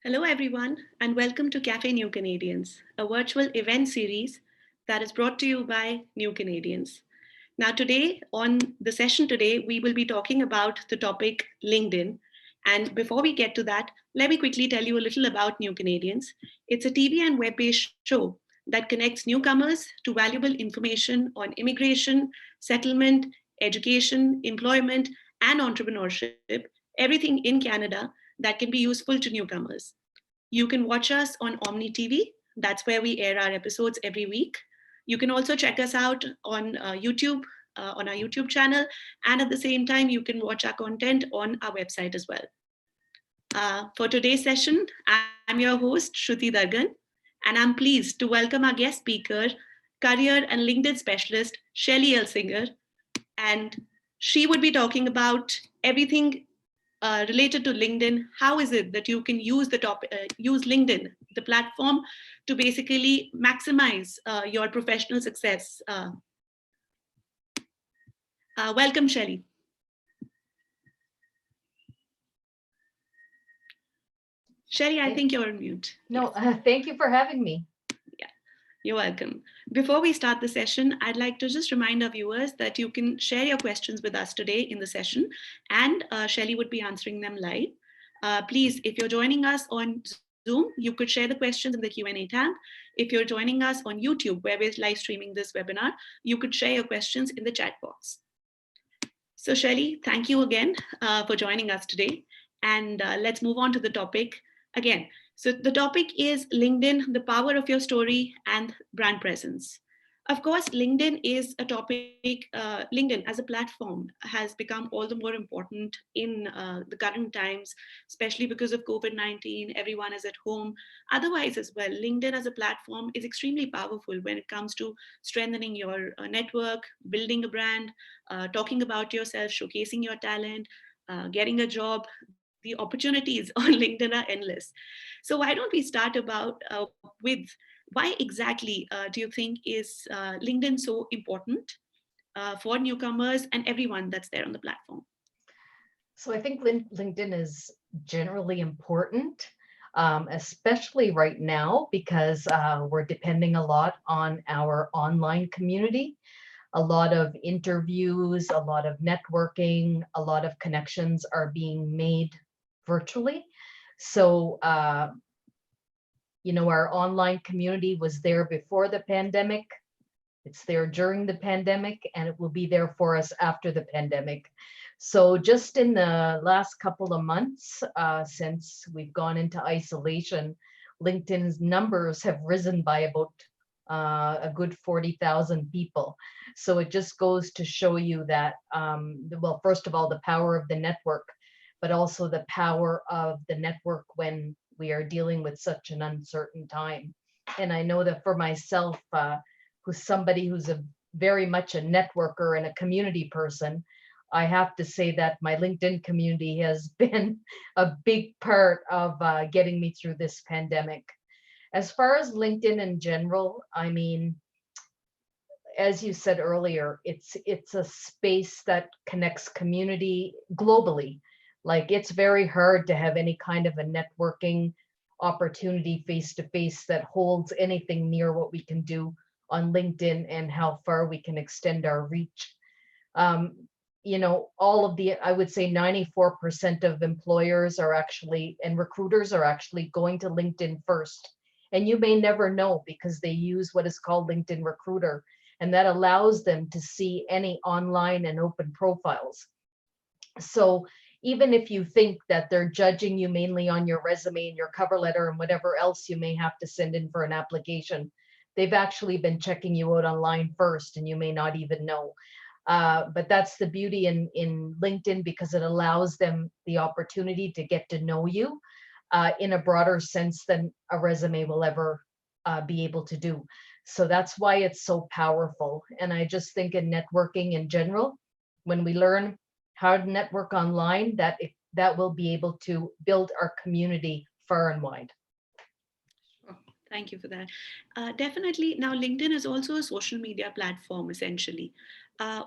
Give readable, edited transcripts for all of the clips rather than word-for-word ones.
Hello, everyone, and welcome to Cafe New Canadians, a virtual event series that is brought to you by New Canadians. Now, today, on the session today, we will be talking about the topic LinkedIn. And before we get to that, let me quickly tell you a little about New Canadians. It's a TV and web based show that connects newcomers to valuable information on immigration, settlement, education, employment, and entrepreneurship, everything in Canada that can be useful to newcomers. You can watch us on Omni TV. That's where we air our episodes every week. You can also check us out on YouTube, on our YouTube channel. And at the same time, you can watch our content on our website as well. For today's session, I'm your host, Shruti Dargan, and I'm pleased to welcome our guest speaker, career and LinkedIn specialist, Shelly Elsinger. And she would be talking about everything related to LinkedIn. How is it that you can use LinkedIn, the platform, to basically maximize your professional success? Welcome, Shelly. Shelly, I think you're on mute. No, thank you for having me. Yeah, you're welcome. Before we start the session, I'd like to just remind our viewers that you can share your questions with us today in the session, and Shelly would be answering them live. Please, if you're joining us on Zoom, you could share the questions in the Q&A tab. If you're joining us on YouTube, where we're live streaming this webinar, you could share your questions in the chat box. So Shelly, thank you again for joining us today. And let's move on to the topic again. So the topic is LinkedIn, the power of your story and brand presence. Of course, LinkedIn is a topic, LinkedIn as a platform has become all the more important in the current times, especially because of COVID-19, everyone is at home. Otherwise as well, LinkedIn as a platform is extremely powerful when it comes to strengthening your network, building a brand, talking about yourself, showcasing your talent, getting a job. The opportunities on LinkedIn are endless. So why don't we start with why exactly do you think is LinkedIn so important for newcomers and everyone that's there on the platform? So I think LinkedIn is generally important, especially right now because we're depending a lot on our online community. A lot of interviews, a lot of networking, a lot of connections are being made virtually. So, our online community was there before the pandemic. It's there during the pandemic, and it will be there for us after the pandemic. So just in the last couple of months, since we've gone into isolation, LinkedIn's numbers have risen by about a good 40,000 people. So it just goes to show you that, well, first of all, the power of the network, but also the power of the network when we are dealing with such an uncertain time. And I know that for myself, who's somebody who's a very much a networker and a community person, I have to say that my LinkedIn community has been a big part of getting me through this pandemic. As far as LinkedIn in general, I mean, as you said earlier, it's a space that connects community globally. Like it's very hard to have any kind of a networking opportunity face to face that holds anything near what we can do on LinkedIn and how far we can extend our reach. Um, all of I would say 94% of employers are actually, and recruiters are actually going to LinkedIn first. And you may never know because they use what is called LinkedIn Recruiter, and that allows them to see any online and open profiles. So even if you think that they're judging you mainly on your resume and your cover letter and whatever else you may have to send in for an application, they've actually been checking you out online first and you may not even know. But that's the beauty in LinkedIn because it allows them the opportunity to get to know you in a broader sense than a resume will ever be able to do. So that's why it's so powerful. And I just think in networking in general, when we learn how to network online, that will be able to build our community far and wide. Thank you for that. Definitely. Now, LinkedIn is also a social media platform, essentially.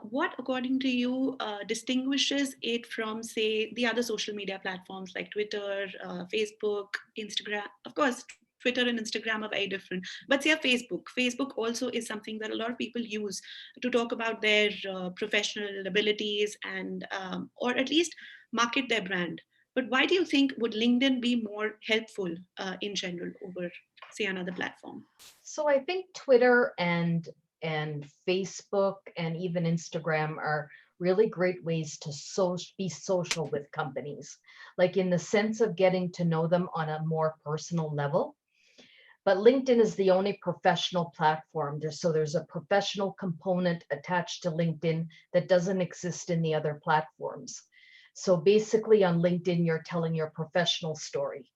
What, according to you, distinguishes it from, say, the other social media platforms like Twitter, Facebook, Instagram? Of course, Twitter and Instagram are very different. But say Facebook. Facebook also is something that a lot of people use to talk about their professional abilities and, or at least market their brand. But why do you think would LinkedIn be more helpful in general over, say, another platform? So I think Twitter and Facebook and even Instagram are really great ways to be social with companies, like in the sense of getting to know them on a more personal level. But LinkedIn is the only professional platform. There's a professional component attached to LinkedIn that doesn't exist in the other platforms. So basically on LinkedIn, you're telling your professional story.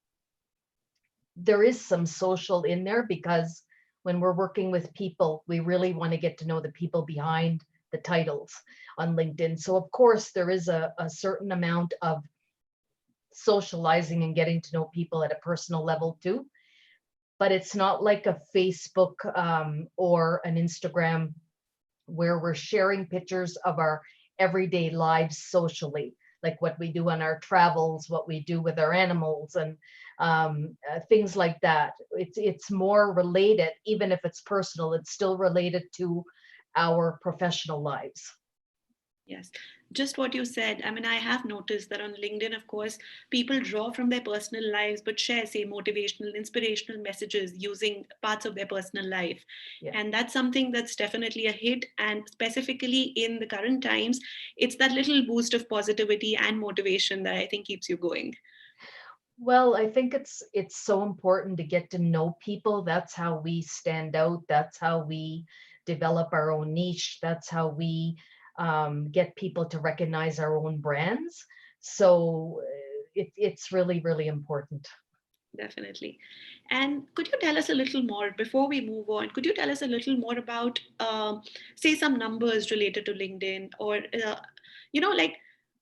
There is some social in there because when we're working with people, we really want to get to know the people behind the titles on LinkedIn. So of course there is a certain amount of socializing and getting to know people at a personal level too, but it's not like a Facebook or an Instagram where we're sharing pictures of our everyday lives socially, like what we do on our travels, what we do with our animals, and things like that. It's more related, even if it's personal, it's still related to our professional lives. Yes, just what you said. I mean, I have noticed that on LinkedIn, of course, people draw from their personal lives but share, say, motivational, inspirational messages using parts of their personal life. Yeah. And that's something that's definitely a hit. And specifically in the current times, it's that little boost of positivity and motivation that I think keeps you going. Well, I think it's so important to get to know people. That's how we stand out. That's how we develop our own niche. That's how we get people to recognize our own brands. So it's really, really important. Definitely. And could you tell us a little more before we move on? Could you tell us a little more about, say, some numbers related to LinkedIn, or like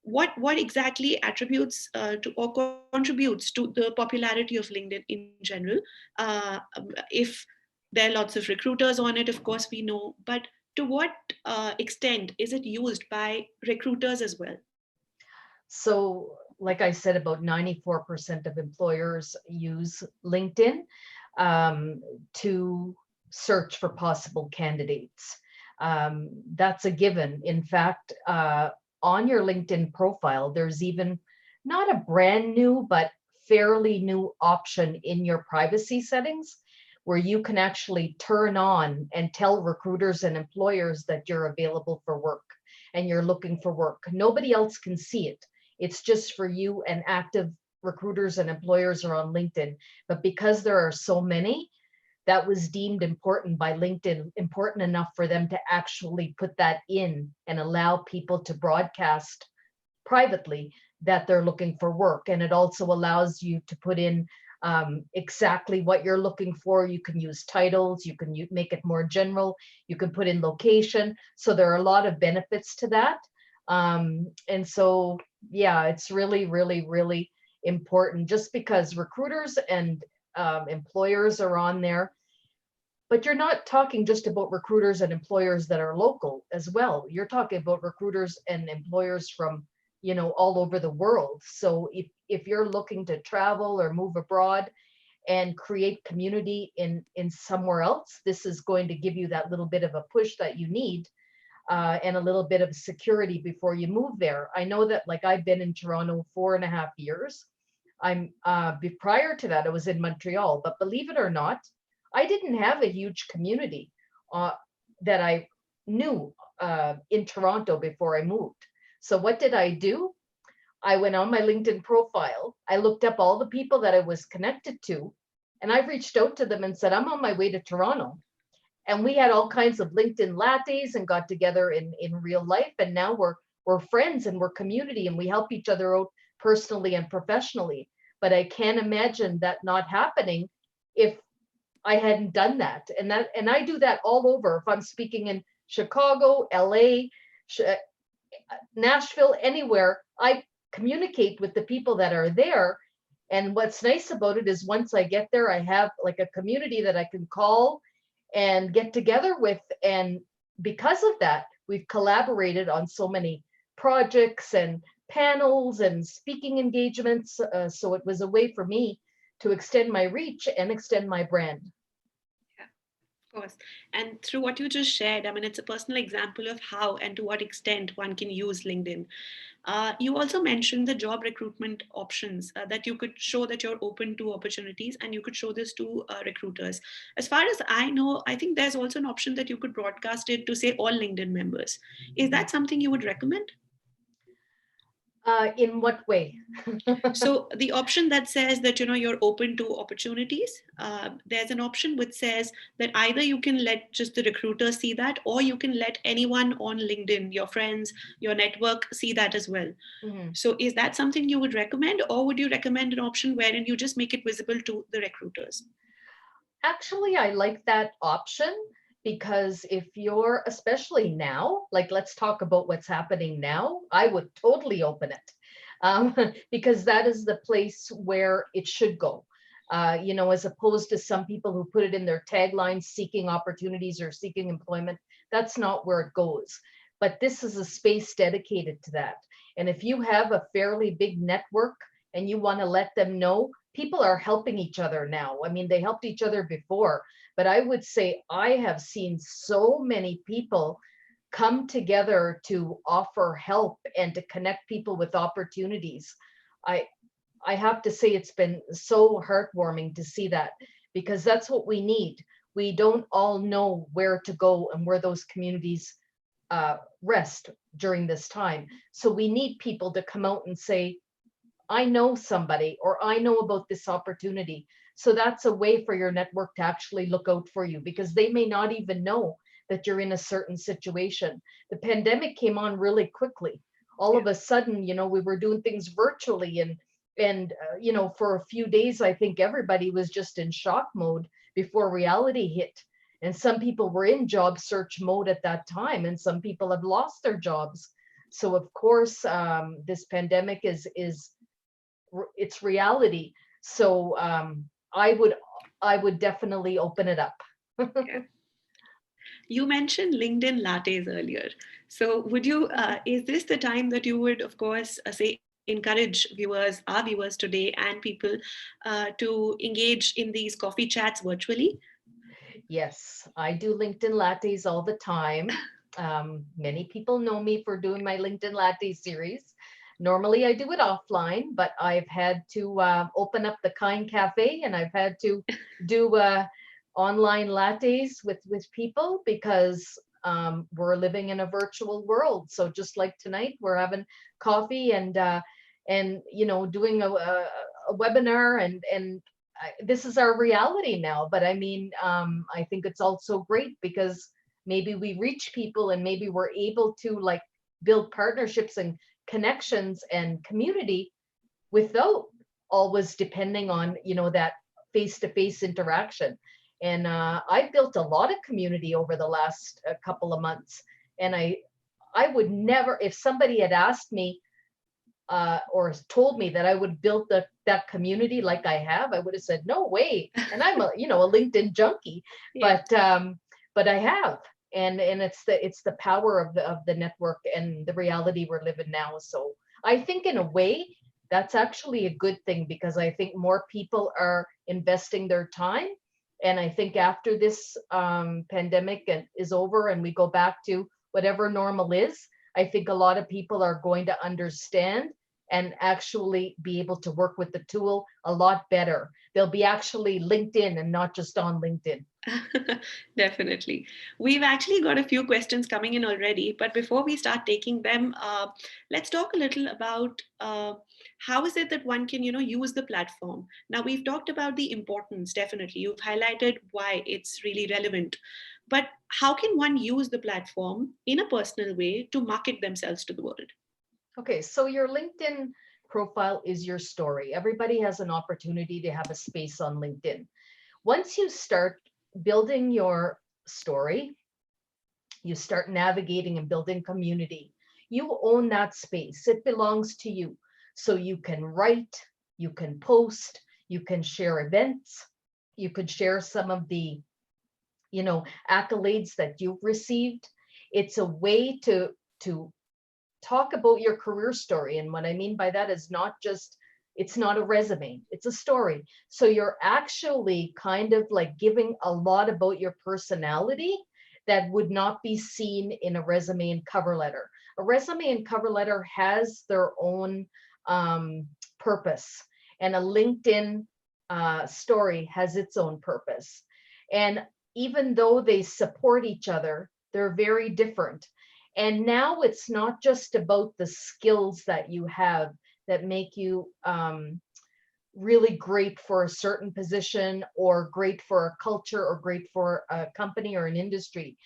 what exactly attributes to or contributes to the popularity of LinkedIn in general? If there are lots of recruiters on it, of course we know, but to what extent is it used by recruiters as well? So, like I said, about 94% of employers use LinkedIn to search for possible candidates. That's a given. In fact, on your LinkedIn profile, there's even not a brand new, but fairly new option in your privacy settings where you can actually turn on and tell recruiters and employers that you're available for work and you're looking for work. Nobody else can see it. It's just for you, and active recruiters and employers are on LinkedIn. But because there are so many, that was deemed important by LinkedIn, important enough for them to actually put that in and allow people to broadcast privately that they're looking for work. And it also allows you to put in exactly what you're looking for. You can use titles, you can make it more general, you can put in location. So there are a lot of benefits to that. And so, yeah, it's really, really, really important just because recruiters and employers are on there. But you're not talking just about recruiters and employers that are local as well. You're talking about recruiters and employers from, all over the world. So if you're looking to travel or move abroad and create community in somewhere else, this is going to give you that little bit of a push that you need, and a little bit of security before you move there. I know that, like, I've been in Toronto 4.5 years. Prior to that, I was in Montreal, but believe it or not, I didn't have a huge community uh, that I knew in Toronto before I moved. So what did I do? I went on my LinkedIn profile. I looked up all the people that I was connected to, and I reached out to them and said, I'm on my way to Toronto. And we had all kinds of LinkedIn lattes and got together in real life. And now we're friends and we're community and we help each other out personally and professionally. But I can't imagine that not happening if I hadn't done that. And I do that all over. If I'm speaking in Chicago, LA, Nashville, anywhere, I communicate with the people that are there. And what's nice about it is once I get there, I have like a community that I can call and get together with. And because of that, we've collaborated on so many projects and panels and speaking engagements. So it was a way for me to extend my reach and extend my brand. Yeah, of course. And through what you just shared, I mean, it's a personal example of how and to what extent one can use LinkedIn. You also mentioned the job recruitment options that you could show that you're open to opportunities and you could show this to recruiters. As far as I know, I think there's also an option that you could broadcast it to say all LinkedIn members. Is that something you would recommend? In what way? So the option that says that you're open to opportunities, there's an option which says that either you can let just the recruiter see that, or you can let anyone on LinkedIn, your friends, your network, see that as well. Mhm. So is that something you would recommend, or would you recommend an option wherein you just make it visible to the recruiters? Actually, I like that option because if you're, especially now, like let's talk about what's happening now, I would totally open it because that is the place where it should go. As opposed to some people who put it in their tagline, seeking opportunities or seeking employment, that's not where it goes. But this is a space dedicated to that. And if you have a fairly big network and you want to let them know, people are helping each other now. I mean, they helped each other before, but I would say I have seen so many people come together to offer help and to connect people with opportunities. I I have to say it's been so heartwarming to see that because that's what we need. We don't all know where to go and where those communities rest during this time. So we need people to come out and say, I know somebody or I know about this opportunity. So that's a way for your network to actually look out for you because they may not even know that you're in a certain situation. The pandemic came on really quickly. All Yeah. of a sudden, we were doing things virtually and for a few days I think everybody was just in shock mode before reality hit. And some people were in job search mode at that time and some people have lost their jobs. So of course, this pandemic is it's reality. So I would definitely open it up. Yeah. You mentioned LinkedIn lattes earlier. So, would you, is this the time that you would, of course, say, encourage viewers, our viewers today, and people to engage in these coffee chats virtually? Yes, I do LinkedIn lattes all the time. Many people know me for doing my LinkedIn latte series. Normally I do it offline, but I've had to open up the Kind Cafe and I've had to do online lattes with people because we're living in a virtual world. So just like tonight, we're having coffee and doing a webinar and this is our reality now. But I mean, I think it's also great because maybe we reach people and maybe we're able to like build partnerships and connections and community without always depending on that face-to-face interaction. And I built a lot of community over the last couple of months. And I would never, if somebody had asked me or told me that I would build that community like I have, I would have said, no way. And I'm a LinkedIn junkie, Yeah. but I have. And it's the power of the network and the reality we're living now. So I think in a way that's actually a good thing because I think more people are investing their time. And I think after this pandemic is over and we go back to whatever normal is, I think a lot of people are going to understand and actually be able to work with the tool a lot better. They'll be actually linked in and not just on LinkedIn. Definitely. We've actually got a few questions coming in already, but before we start taking them, let's talk a little about how is it that one can, use the platform. Now, we've talked about the importance, definitely. You've highlighted why it's really relevant. But how can one use the platform in a personal way to market themselves to the world? Okay, so your LinkedIn profile is your story. Everybody has an opportunity to have a space on LinkedIn. Once you start building your story, you start navigating and building community. You own that space, it belongs to you. So you can write, you can post, you can share events, you could share some of the accolades that you've received. It's a way to talk about your career story. And what I mean by that is not just, it's not a resume, it's a story. So you're actually kind of like giving a lot about your personality that would not be seen in a resume and cover letter. A resume and cover letter has their own purpose, and a LinkedIn story has its own purpose. And even though they support each other, they're very different. And now it's not just about the skills that you have that make you really great for a certain position, or great for a culture, or great for a company or an industry.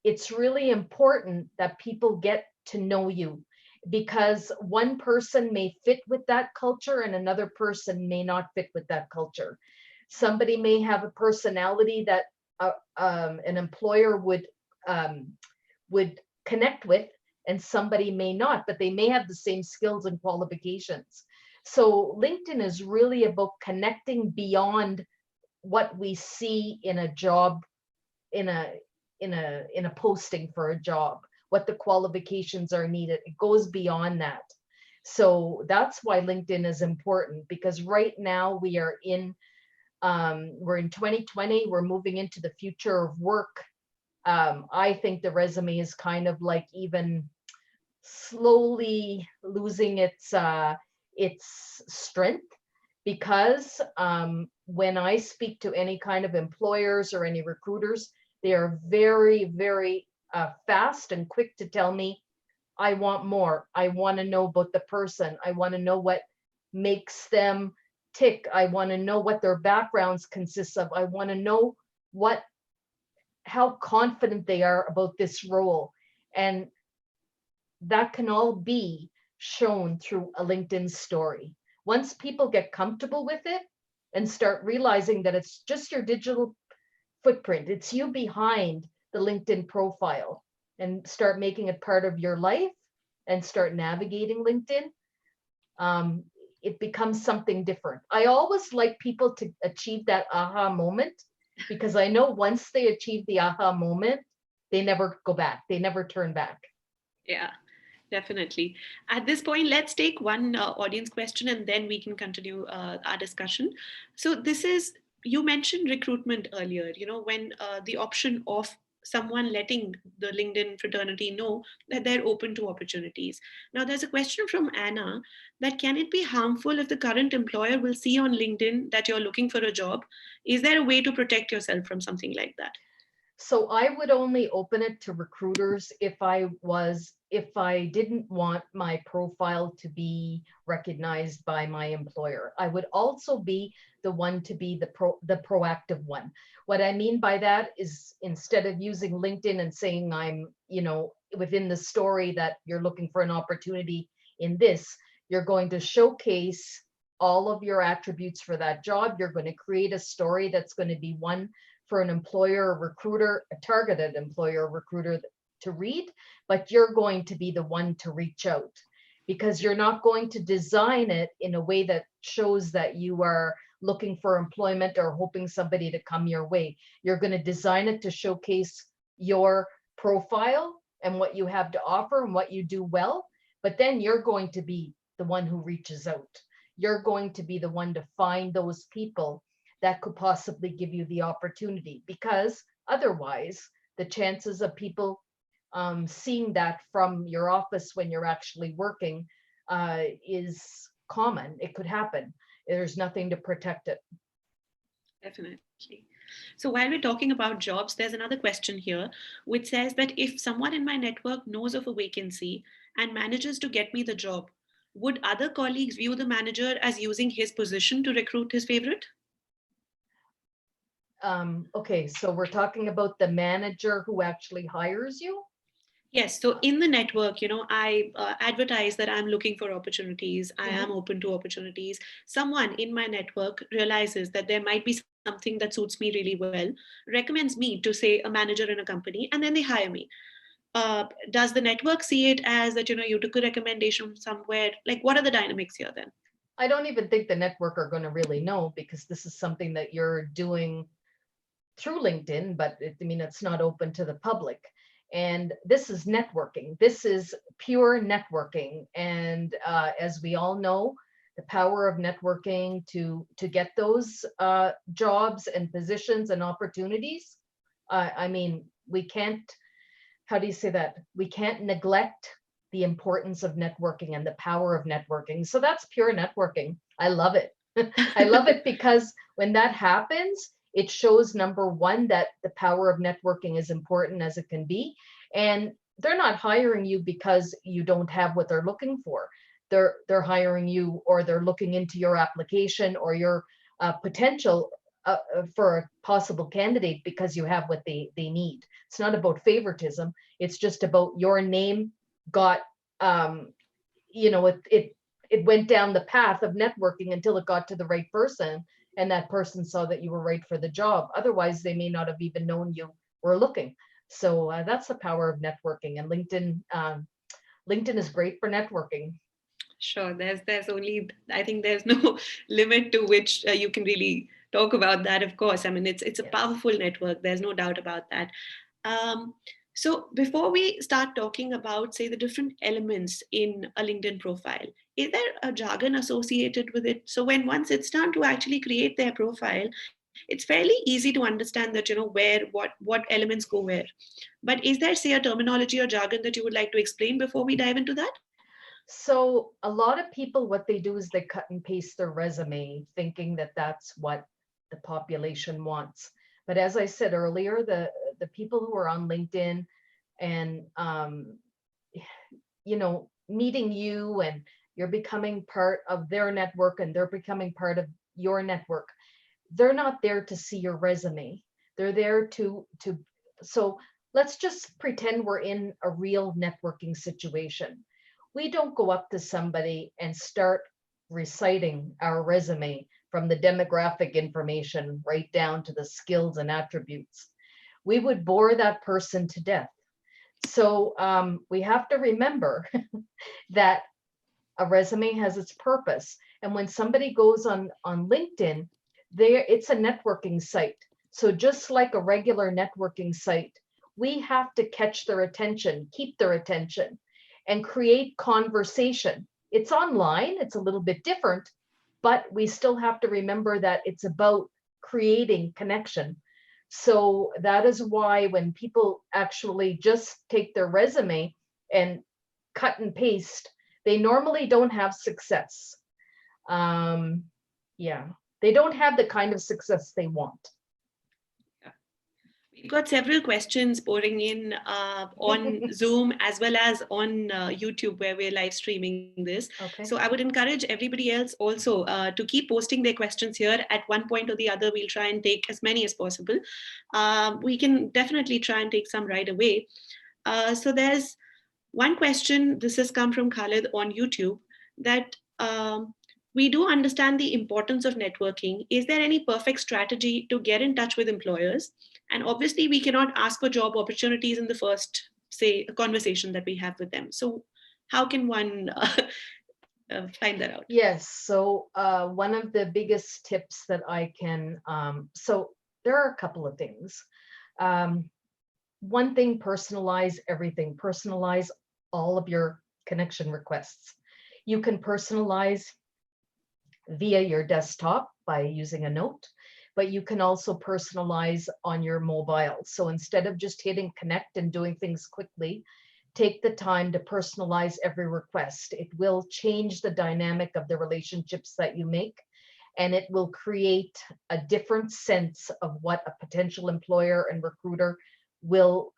It's really important that people get to know you, because one person may fit with that culture and another person may not fit with that culture. Somebody may have a personality that an employer would connect with, and somebody may not, but they may have the same skills and qualifications. So LinkedIn is really about connecting beyond what we see in a job, in a posting for a job, what the qualifications are needed. It goes beyond that. So that's why LinkedIn is important, because right now we're in 2020, we're moving into the future of work. I think the resume is kind of like even slowly losing its strength, because when I speak to any kind of employers or any recruiters, they are very, very fast and quick to tell me, I want more. I want to know about the person. I want to know what makes them tick. I want to know what their backgrounds consist of. I want to know how confident they are about this role. And that can all be shown through a LinkedIn story. Once people get comfortable with it and start realizing that it's just your digital footprint, it's you behind the LinkedIn profile, and start making it part of your life and start navigating LinkedIn, it becomes something different. I always like people to achieve that aha moment, because I know once they achieve the aha moment, they never go back, they never turn back. Yeah, definitely. At this point, let's take one audience question and then we can continue our discussion. So, this is, you mentioned recruitment earlier, when the option of someone letting the LinkedIn fraternity know that they're open to opportunities. Now, there's a question from Anna that can it be harmful if the current employer will see on LinkedIn that you're looking for a job? Is there a way to protect yourself from something like that? So I would only open it to recruiters if I didn't want my profile to be recognized by my employer. I would also be the one to be the proactive one. What I mean by that is, instead of using LinkedIn and saying I'm, within the story that you're looking for an opportunity in this, you're going to showcase all of your attributes for that job. You're going to create a story that's going to be one for an employer or recruiter, a targeted employer or recruiter to read, but you're going to be the one to reach out, because you're not going to design it in a way that shows that you are looking for employment or hoping somebody to come your way. You're going to design it to showcase your profile and what you have to offer and what you do well, but then you're going to be the one who reaches out. You're going to be the one to find those people that could possibly give you the opportunity, because otherwise the chances of people seeing that from your office when you're actually working is common. It could happen. There's nothing to protect it. Definitely. So while we're talking about jobs, there's another question here which says that if someone in my network knows of a vacancy and manages to get me the job, would other colleagues view the manager as using his position to recruit his favorite? Okay, so we're talking about the manager who actually hires you? Yes. So in the network, I advertise that I'm looking for opportunities. I am Mhm. open to opportunities. Someone in my network realizes that there might be something that suits me really well, recommends me to, say, a manager in a company, and then they hire me. Does the network see it as that, you took a recommendation from somewhere? Like, what are the dynamics here then? I don't even think the network are going to really know, because this is something that you're doing through LinkedIn, but I mean, it's not open to the public. And this is networking. This is pure networking. And as we all know, the power of networking to get those jobs and positions and opportunities. I mean, we can't, how do you say that? We can't neglect the importance of networking and the power of networking. So that's pure networking. I love it. I love it because when that happens, it shows, number one, that the power of networking is important as it can be. And they're not hiring you because you don't have what they're looking for. They're hiring you, or they're looking into your application or your potential for a possible candidate because you have what they need. It's not about favoritism. It's just about your name got, it went down the path of networking until it got to the right person, and that person saw that you were right for the job. Otherwise, they may not have even known you were looking. So that's the power of networking, and LinkedIn is great for networking. Sure. There's only, I think there's no limit to which you can really talk about that. Of course, I mean it's a Yes. powerful network. There's no doubt about that. Um, so before we start talking about, say, the different elements in a LinkedIn profile, is there a jargon associated with it? So when one sits down to actually create their profile, it's fairly easy to understand that, where what elements go where. But is there, say, a terminology or jargon that you would like to explain before we dive into that? So a lot of people, what they do is they cut and paste their resume, thinking that that's what the population wants. But as I said earlier, the people who are on LinkedIn and meeting you, and you're becoming part of their network and they're becoming part of your network, they're not there to see your resume. They're there to so let's just pretend we're in a real networking situation. We don't go up to somebody and start reciting our resume from the demographic information right down to the skills and attributes. We would bore that person to death. So we have to remember that a resume has its purpose. And when somebody goes on LinkedIn, it's a networking site. So just like a regular networking site, we have to catch their attention, keep their attention, and create conversation. It's online, it's a little bit different, but we still have to remember that it's about creating connection. So that is why when people actually just take their resume and cut and paste, they normally don't have success. Um, yeah, they don't have the kind of success they want. We've got several questions pouring in on Zoom as well as on YouTube, where we're live streaming this. So Okay. I would encourage everybody else also to keep posting their questions here. At one point or the other, we'll try and take as many as possible. We can definitely try and take some right away. So there's one question, this has come from Khalid on YouTube, that we do understand the importance of networking. Is there any perfect strategy to get in touch with employers? And obviously, we cannot ask for job opportunities in the first, say, conversation that we have with them. So, how can one find that out? Yes. So one of the biggest tips that I can, so there are a couple of things. Um, One thing, personalize everything. Personalize all of your connection requests. You can personalize via your desktop by using a note, but you can also personalize on your mobile. So instead of just hitting connect and doing things quickly, take the time to personalize every request. It will change the dynamic of the relationships that you make, and it will create a different sense of what a potential employer and recruiter will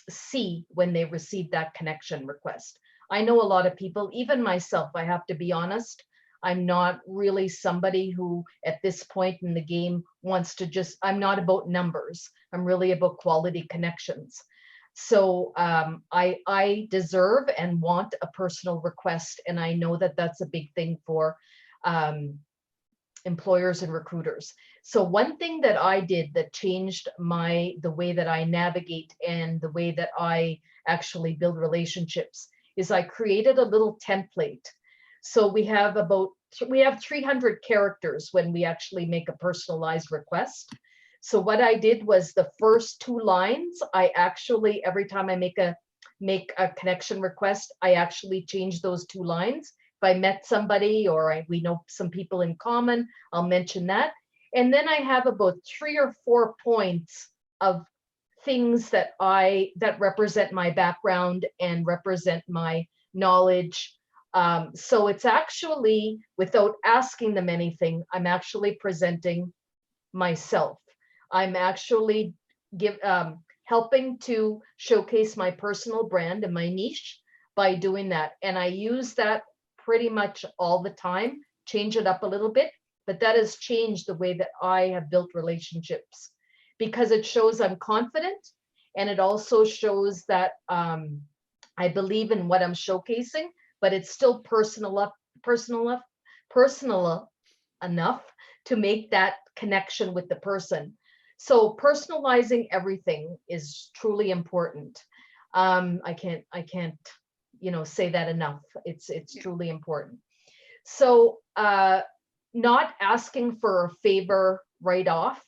see when they receive that connection request. I know a lot of people, even myself, I have to be honest, I'm not really somebody who at this point in the game wants to just, I'm not about numbers. I'm really about quality connections. So I deserve and want a personal request. And I know that that's a big thing for employers and recruiters. So one thing that I did that changed the way that I navigate and the way that I actually build relationships is I created a little template. So we have 300 characters when we actually make a personalized request. So what I did was the first two lines, I actually, every time I make a connection request, I actually change those two lines. If I met somebody or we know some people in common, I'll mention that. And then I have about 3 or 4 points of things that represent my background and represent my knowledge. So it's actually, without asking them anything, I'm actually presenting myself. I'm actually helping to showcase my personal brand and my niche by doing that. And I use that pretty much all the time, change it up a little bit, but that has changed the way that I have built relationships, because it shows I'm confident, and it also shows that I believe in what I'm showcasing, but it's still personal, personal enough to make that connection with the person. So personalizing everything is truly important. I can't, say that enough. It's truly important. So not asking for a favor right off.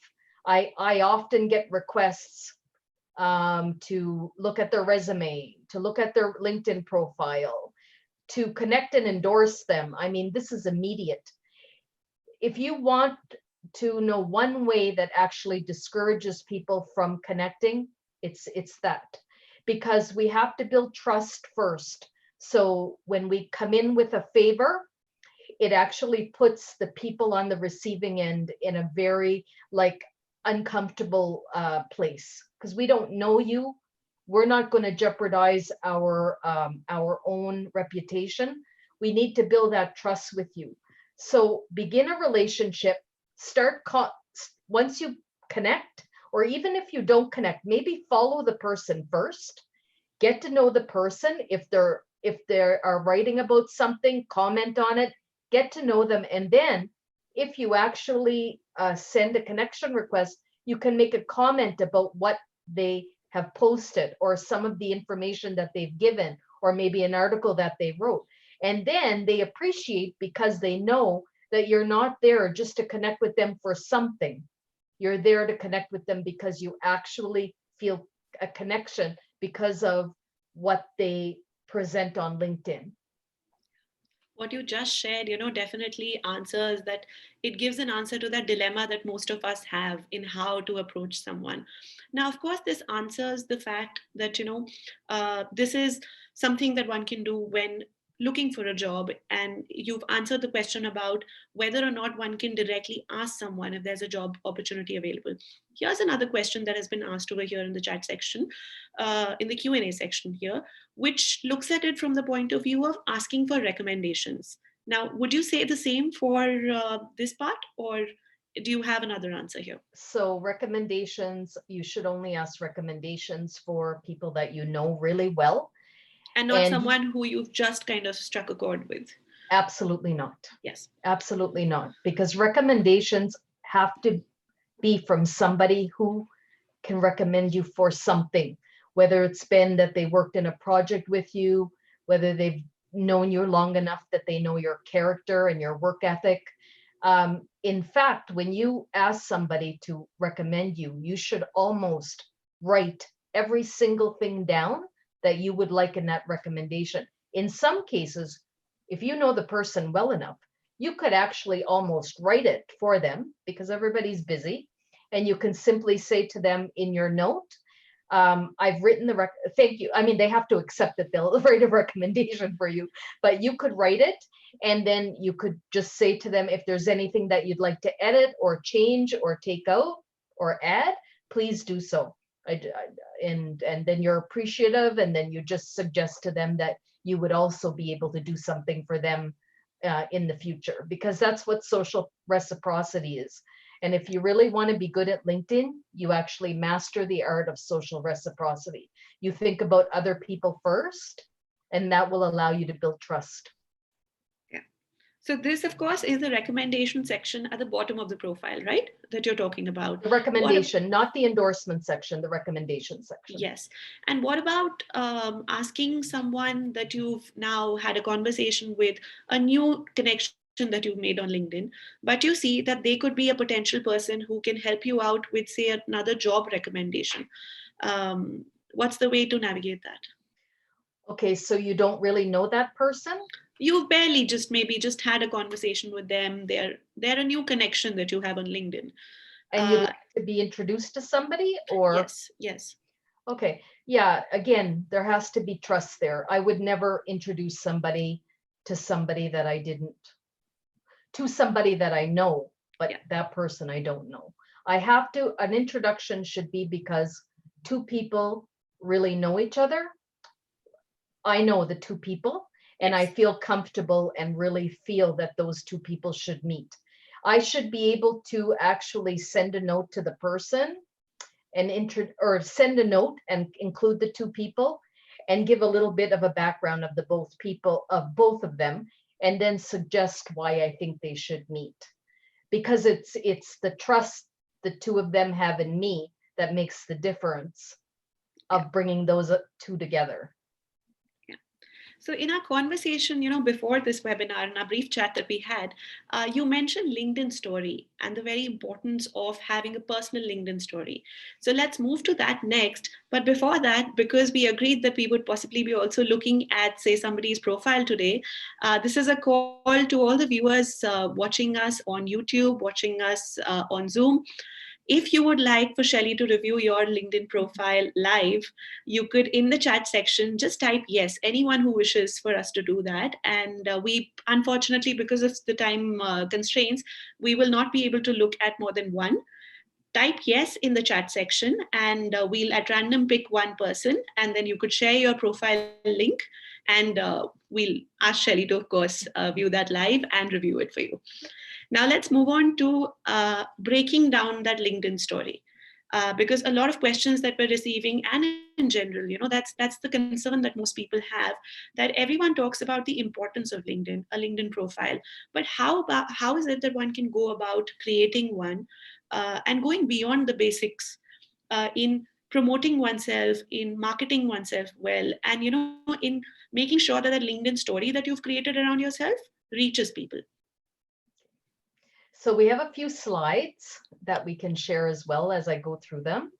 I often get requests to look at their resume, to look at their LinkedIn profile, to connect and endorse them. I mean, this is immediate. If you want to know one way that actually discourages people from connecting, it's that, because we have to build trust first. So when we come in with a favor, it actually puts the people on the receiving end in a very uncomfortable place, because we don't know you. We're not going to jeopardize our own reputation. We need to build that trust with you. So begin a relationship, once you connect, or even if you don't connect, maybe follow the person first, get to know the person. If they are writing about something, comment on it, get to know them. And then if you actually send a connection request, you can make a comment about what they have posted or some of the information that they've given, or maybe an article that they wrote. And then they appreciate, because they know that you're not there just to connect with them for something. You're there to connect with them because you actually feel a connection because of what they present on LinkedIn. What you just shared, definitely answers that. It gives an answer to that dilemma that most of us have in how to approach someone. Now, of course, this answers the fact that, this is something that one can do when looking for a job. And you've answered the question about whether or not one can directly ask someone if there's a job opportunity available. Here's another question that has been asked over here in the chat section, in the Q&A section here, which looks at it from the point of view of asking for recommendations. Now, would you say the same for this part, or do you have another answer here? So recommendations, you should only ask recommendations for people that you know really well. And not someone who you've just kind of struck a chord with. Absolutely not. Yes. Absolutely not. Because recommendations have to be from somebody who can recommend you for something, whether it's been that they worked in a project with you, whether they've known you long enough that they know your character and your work ethic. In fact, when you ask somebody to recommend you, you should almost write every single thing down that you would like in that recommendation. In some cases, if you know the person well enough, you could actually almost write it for them, because everybody's busy, and you can simply say to them in your note, I've written thank you. I mean, they have to accept that they'll write a recommendation for you, but you could write it, and then you could just say to them, if there's anything that you'd like to edit or change or take out or add, please do so. And then you're appreciative, and then you just suggest to them that you would also be able to do something for them in the future, because that's what social reciprocity is. And if you really want to be good at LinkedIn, you actually master the art of social reciprocity. You think about other people first, and that will allow you to build trust. Yeah. So this, of course, is the recommendation section at the bottom of the profile, right? That you're talking about. The recommendation, not the endorsement section, the recommendation section. Yes. And what about asking someone that you've now had a conversation with, a new connection that you've made on LinkedIn, but you see that they could be a potential person who can help you out with, say, another job recommendation. What's the way to navigate that? Okay, so you don't really know that person You've barely just maybe just had a conversation with them. They're a new connection that you have on LinkedIn. and you'd Uh, like to be introduced to somebody, or yes, yes, okay, yeah, again, there has to be trust there. I would never introduce somebody to somebody that I didn't, to somebody that I know, but yeah, that person I don't know. I have to, an introduction should be because two people really know each other. I know the two people, and I yes, feel comfortable and really feel that those two people should meet. I should be able to actually send a note to the person and or send a note and include the two people and give a little bit of a background of the both people of both of them, and then suggest why I think they should meet, because it's the trust the two of them have in me that makes the difference yeah. of bringing those two together. Yeah. So, in our conversation, before this webinar, in our brief chat that we had, you mentioned LinkedIn story and the very importance of having a personal LinkedIn story. So, let's move to that next. But before that, because we agreed that we would possibly be also looking at, say, somebody's profile today, this is a call to all the viewers watching us on YouTube, watching us on Zoom. If you would like for Shelly to review your LinkedIn profile live, you could, in the chat section, just type yes, anyone who wishes for us to do that. And we, unfortunately, because of the time constraints, we will not be able to look at more than one. Type yes in the chat section, and we'll at random pick one person, and then you could share your profile link, and we'll ask Shelly to, of course, view that live and review it for you. Now let's move on to breaking down that LinkedIn story. Because a lot of questions that we're receiving, and in general, that's the concern that most people have, that everyone talks about the importance of LinkedIn, a LinkedIn profile, but how is it that one can go about creating one and going beyond the basics in promoting oneself, in marketing oneself well, and in making sure that that LinkedIn story that you've created around yourself reaches people. So we have a few slides that we can share as well as I go through them.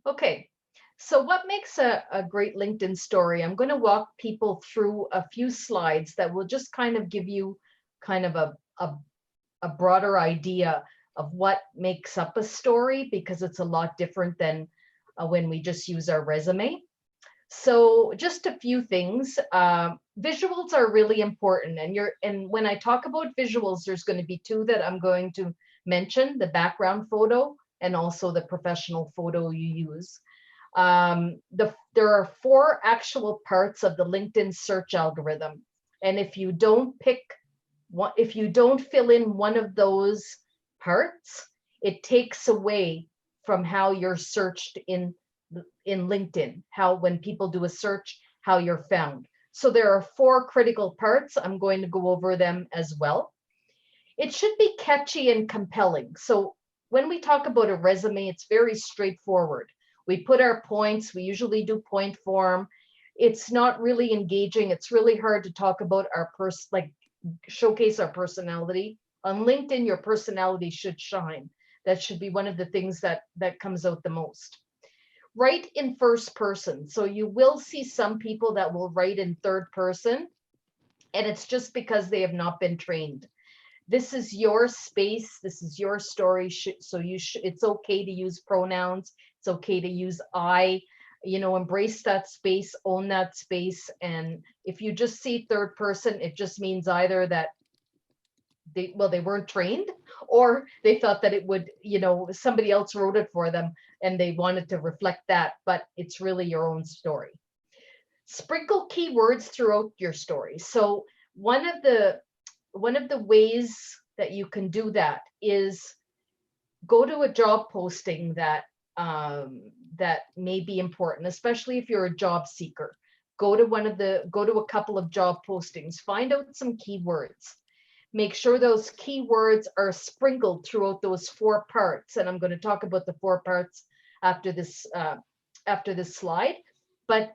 Okay, so what makes a great LinkedIn story? I'm going to walk people through a few slides that will just kind of give you kind of a broader idea of what makes up a story, because it's a lot different than when we just use our resume. So just a few things. Visuals are really important, and when I talk about visuals, there's going to be two that I'm going to mention: the background photo and also the professional photo you use. There are four actual parts of the LinkedIn search algorithm, and if you don't if you don't fill in one of those parts, it takes away from how you're searched in LinkedIn, how when people do a search, how you're found. So there are four critical parts. I'm going to go over them as well. It should be catchy and compelling. So when we talk about a resume, it's very straightforward. We put our points, we usually do point form. It's not really engaging. It's really hard to talk about our like showcase our personality. On LinkedIn, your personality should shine. That should be one of the things that comes out the most. Write in first person. So you will see some people that will write in third person, and it's just because they have not been trained. This is your space. This is your story. So it's okay to use pronouns. It's okay to use I. Embrace that space, own that space. And if you just see third person, it just means either that they weren't trained, or they thought that it would, somebody else wrote it for them and they wanted to reflect that, but it's really your own story. Sprinkle keywords throughout your story. So one of the ways that you can do that is go to a job posting that may be important, especially if you're a job seeker. Go to a couple of job postings, find out some keywords. Make sure those keywords are sprinkled throughout those four parts. And I'm going to talk about the four parts after this slide. But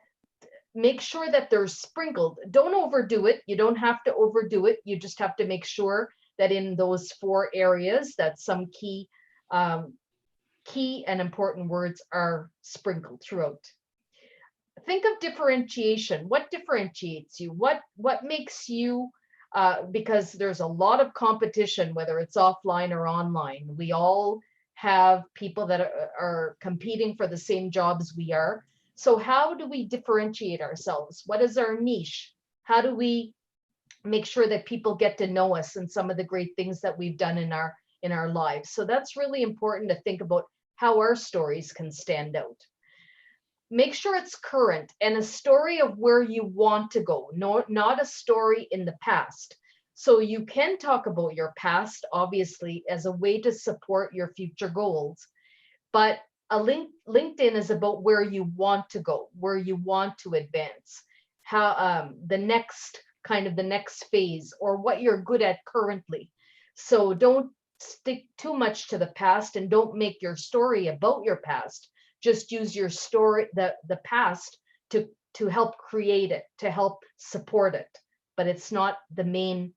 make sure that they're sprinkled. Don't overdo it. You don't have to overdo it. You just have to make sure that in those 4 areas that some um, key and important words are sprinkled throughout. Think of differentiation. What differentiates you? What makes you, because there's a lot of competition, whether it's offline or online. We all have people that are competing for the same jobs we are. So how do we differentiate ourselves? What is our niche? How do we make sure that people get to know us and some of the great things that we've done in our lives? So that's really important to think about how our stories can stand out. Make sure it's current and a story of where you want to go, no, not a story in the past. So you can talk about your past, obviously, as a way to support your future goals. But LinkedIn is about where you want to go, where you want to advance, how the next phase, or what you're good at currently. So don't stick too much to the past and don't make your story about your past. Just use your story, the past, to help create it, to help support it. But it's not the main,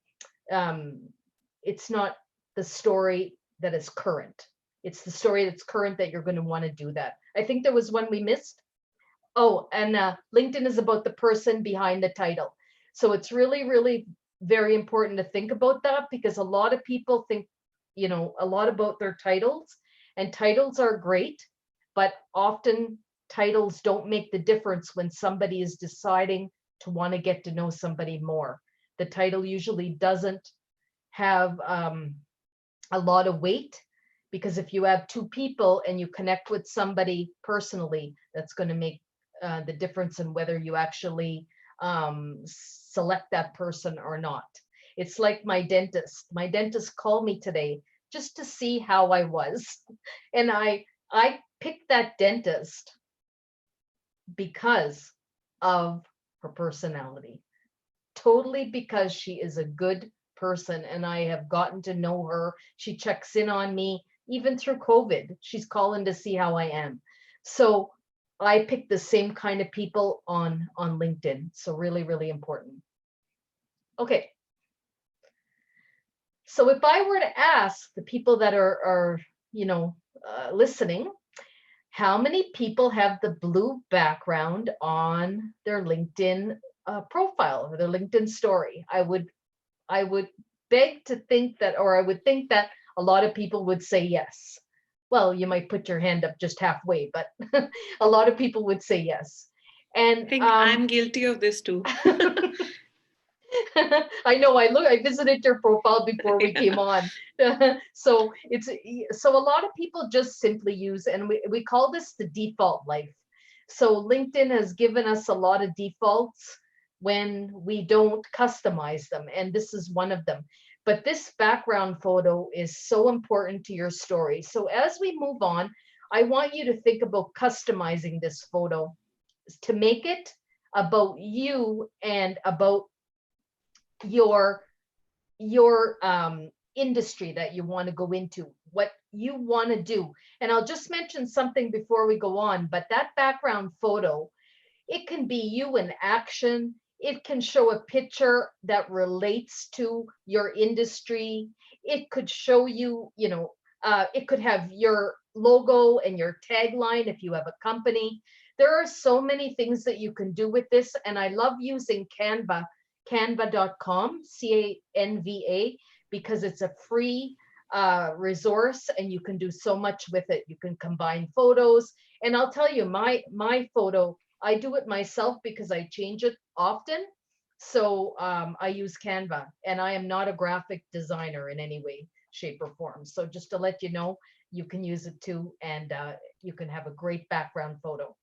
it's not the story that is current. It's the story that's current that you're going to want to do that. I think there was one we missed. Oh, and LinkedIn is about the person behind the title. So it's really, really very important to think about that, because a lot of people think, a lot about their titles, and titles are great, but often titles don't make the difference when somebody is deciding to want to get to know somebody more. The title usually doesn't have a lot of weight, because if you have 2 people and you connect with somebody personally, that's going to make the difference in whether you actually select that person or not. It's like my dentist. My dentist called me today just to see how I was. And I picked that dentist because of her personality, totally because she is a good person and I have gotten to know her. She checks in on me, even through COVID. She's calling to see how I am. So I picked the same kind of people on LinkedIn. So really, really important. Okay. So if I were to ask the people that are listening, how many people have the blue background on their LinkedIn profile or their LinkedIn story? I would beg to think that, or I would think that a lot of people would say yes. Well, you might put your hand up just halfway, but a lot of people would say yes. And I think I'm guilty of this too. I know. I visited your profile before we came on. So a lot of people just simply use, and we call this the default life. So LinkedIn has given us a lot of defaults when we don't customize them, and this is one of them. But this background photo is so important to your story. So as we move on, I want you to think about customizing this photo to make it about you and about your industry that you want to go into, what you want to do. And I'll just mention something before we go on, but that background photo, it can be you in action. It can show a picture that relates to your industry. It could show you, it could have your logo and your tagline if you have a company. There are so many things that you can do with this. And I love using canva.com, CANVA, because it's a free resource and you can do so much with it. You can combine photos. And I'll tell you, my photo, I do it myself because I change it often. So I use Canva, and I am not a graphic designer in any way, shape, or form. So just to let you know, you can use it too, and you can have a great background photo.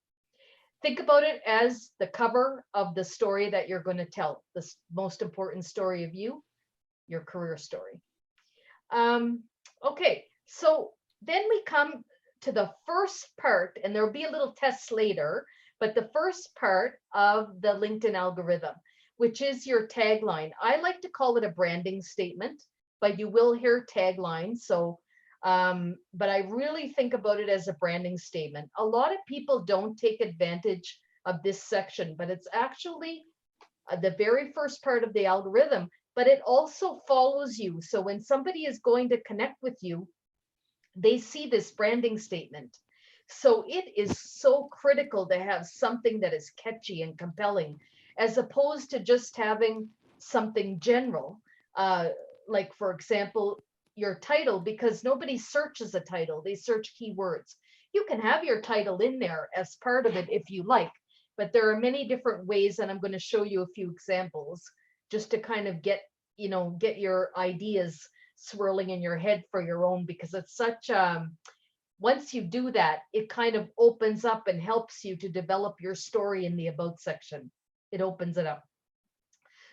Think about it as the cover of the story that you're going to tell, the most important story of you, your career story. Okay, so then we come to the first part, and there'll be a little test later, but the first part of the LinkedIn algorithm, which is your tagline. I like to call it a branding statement, but you will hear tagline. So but I really think about it as a branding statement. A lot of people don't take advantage of this section, but it's actually the very first part of the algorithm, but it also follows you. So when somebody is going to connect with you, they see this branding statement. So it is so critical to have something that is catchy and compelling, as opposed to just having something general. Like, for example, your title, because nobody searches a title, they search keywords. You can have your title in there as part of it if you like, but there are many different ways, and I'm going to show you a few examples just to kind of get your ideas swirling in your head for your own, because it's such once you do that, it kind of opens up and helps you to develop your story in the about section. It opens it up.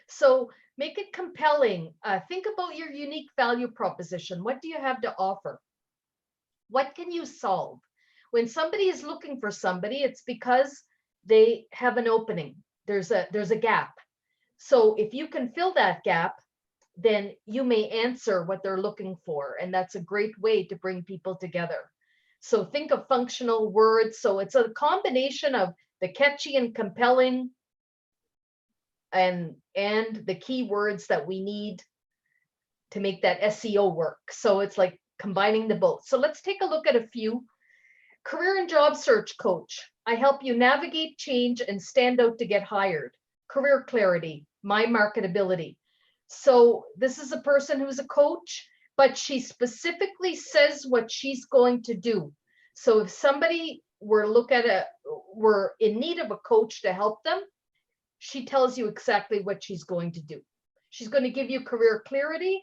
So make it compelling. Think about your unique value proposition. What do you have to offer? What can you solve? When somebody is looking for somebody, it's because they have an opening. There's a gap. So if you can fill that gap, then you may answer what they're looking for. And that's a great way to bring people together. So think of functional words. So it's a combination of the catchy and compelling and the keywords that we need to make that SEO work. So it's like combining the both. So let's take a look at a few. Career and job search coach. I help you navigate change and stand out to get hired. Career clarity, my marketability. So this is a person who's a coach, but she specifically says what she's going to do. So if somebody were in need of a coach to help them, she tells you exactly what she's going to do. She's going to give you career clarity,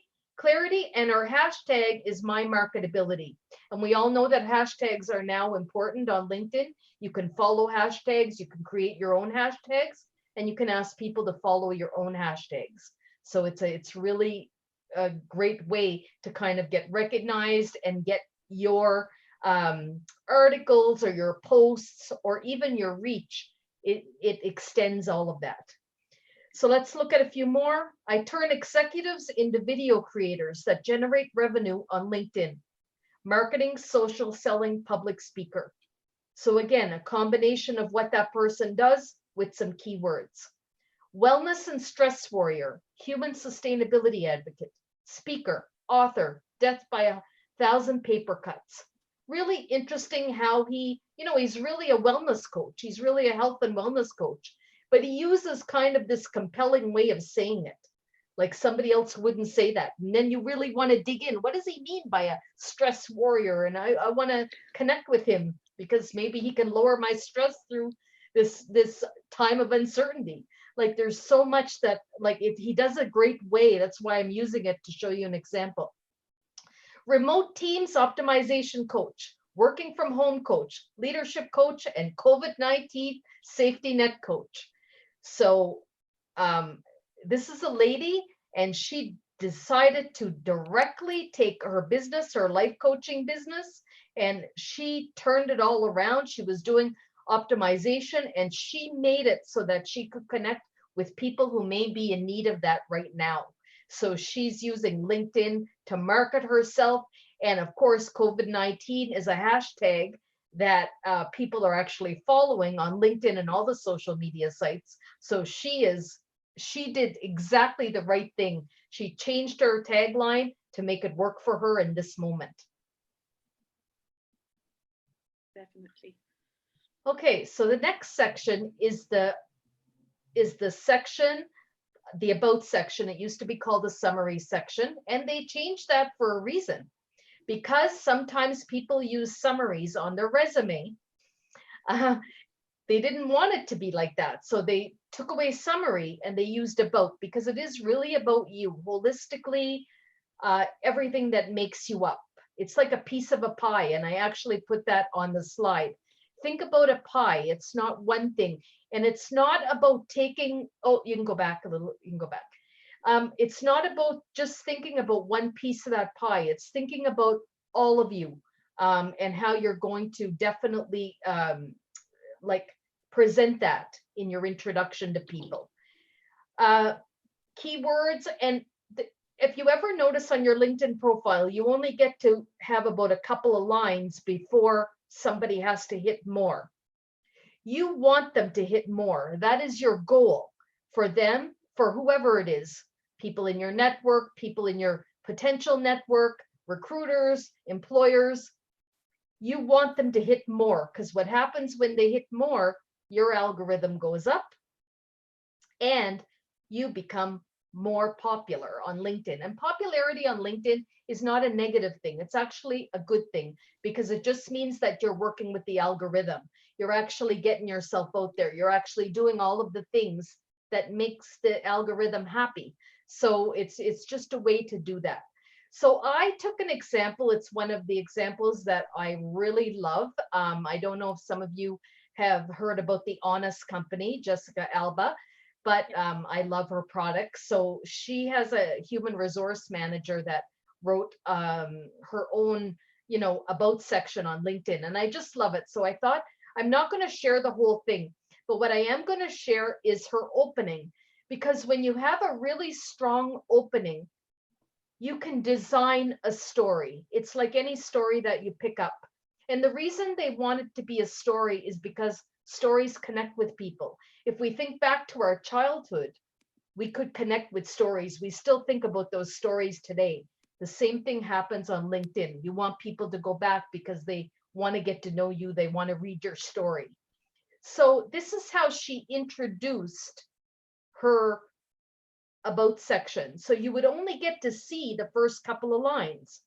and our hashtag is my marketability. And we all know that hashtags are now important on LinkedIn. You can follow hashtags, you can create your own hashtags, and you can ask people to follow your own hashtags. So it's really a great way to kind of get recognized and get your articles or your posts or even your reach. It extends all of that. So let's look at a few more. I turn executives into video creators that generate revenue on LinkedIn. Marketing, social selling, public speaker. So again, a combination of what that person does with some keywords. Wellness and stress warrior, human sustainability advocate, speaker, author, death by 1,000 paper cuts. Really interesting how he's really a wellness coach. He's really a health and wellness coach, but he uses kind of this compelling way of saying it. Like somebody else wouldn't say that. And then you really want to dig in. What does he mean by a stress warrior? And I want to connect with him because maybe he can lower my stress through this time of uncertainty. Like there's so much that he does a great way. That's why I'm using it to show you an example. Remote teams optimization coach, working from home coach, leadership coach, and COVID-19 safety net coach. So this is a lady, and she decided to directly take her business, her life coaching business, and she turned it all around. She was doing optimization, and she made it so that she could connect with people who may be in need of that right now. So she's using LinkedIn to market herself. And of course, COVID-19 is a hashtag that people are actually following on LinkedIn and all the social media sites. So she did exactly the right thing. She changed her tagline to make it work for her in this moment. Definitely. Okay, so the next section is the section, the about section. It used to be called the summary section, and they changed that for a reason, because sometimes people use summaries on their resume. They didn't want it to be like that, so they took away summary and they used about, because it is really about you holistically, everything that makes you up. It's like a piece of a pie, and I actually put that on the slide. Think about a pie. It's not one thing, and it's not about taking, oh, you can go back a little, you can go back. It's not about just thinking about one piece of that pie. It's thinking about all of you, and how you're going to definitely present that in your introduction to people. Keywords, and if you ever notice on your LinkedIn profile, you only get to have about a couple of lines before somebody has to hit more. You want them to hit more. That is your goal for them, for whoever it is, people in your network, people in your potential network, recruiters, employers. You want them to hit more, because what happens when they hit more, your algorithm goes up and you become more popular on LinkedIn. And popularity on LinkedIn is not a negative thing. It's actually a good thing, because it just means that you're working with the algorithm. You're actually getting yourself out there. You're actually doing all of the things that makes the algorithm happy. So it's just a way to do that. So I took an example. It's one of the examples that I really love. I don't know if some of you have heard about the Honest Company, Jessica Alba, but I love her products. So she has a human resource manager that wrote her own, about section on LinkedIn, and I just love it. So I thought, I'm not going to share the whole thing, but what I am going to share is her opening, because when you have a really strong opening, you can design a story. It's like any story that you pick up. And the reason they want it to be a story is because stories connect with people. If we think back to our childhood, we could connect with stories. We still think about those stories today. The same thing happens on LinkedIn. You want people to go back because they want to get to know you. They want to read your story. So this is how she introduced her about section. So you would only get to see the first couple of lines.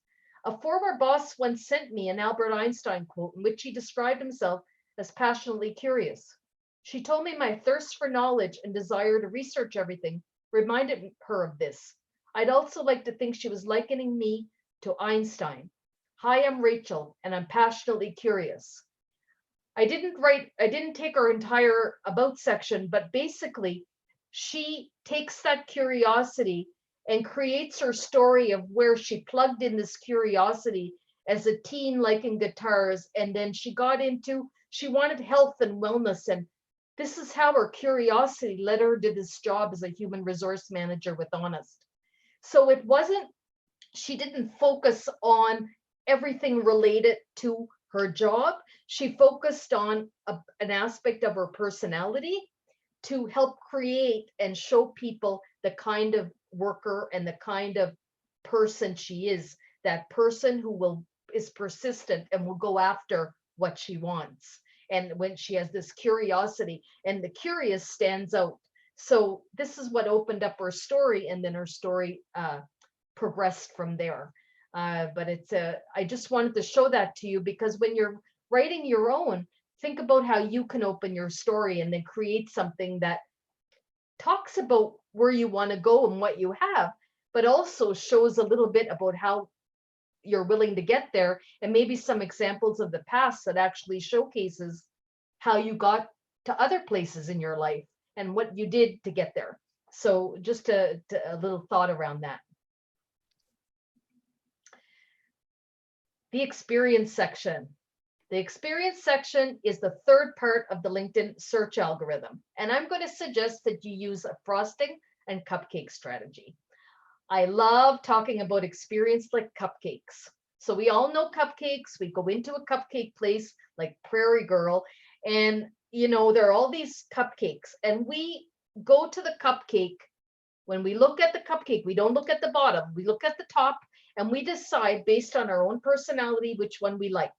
A former boss once sent me an Albert Einstein quote in which he described himself as passionately curious. She told me my thirst for knowledge and desire to research everything reminded her of this. I'd also like to think she was likening me to Einstein. Hi, I'm Rachel, and I'm passionately curious. I didn't take her entire about section, but basically she takes that curiosity and creates her story of where she plugged in this curiosity as a teen liking guitars, and then she wanted health and wellness, and this is how her curiosity led her to this job as a human resource manager with Honest. So she didn't focus on everything related to her job. She focused on an aspect of her personality to help create and show people the kind of worker and the kind of person she is, that person who is persistent and will go after what she wants. And when she has this curiosity, and the curious stands out. So this is what opened up her story, and then her story progressed from there. But I just wanted to show that to you, because when you're writing your own, think about how you can open your story and then create something that talks about where you want to go and what you have, but also shows a little bit about how you're willing to get there, and maybe some examples of the past that actually showcases how you got to other places in your life and what you did to get there. So just a little thought around that. The experience section. The experience section is the third part of the LinkedIn search algorithm, and I'm going to suggest that you use a frosting and cupcake strategy. I love talking about experience like cupcakes. So we all know cupcakes. We go into a cupcake place like Prairie Girl, and there are all these cupcakes, and we go to the cupcake. When we look at the cupcake, we don't look at the bottom, we look at the top, and we decide based on our own personality which one we like.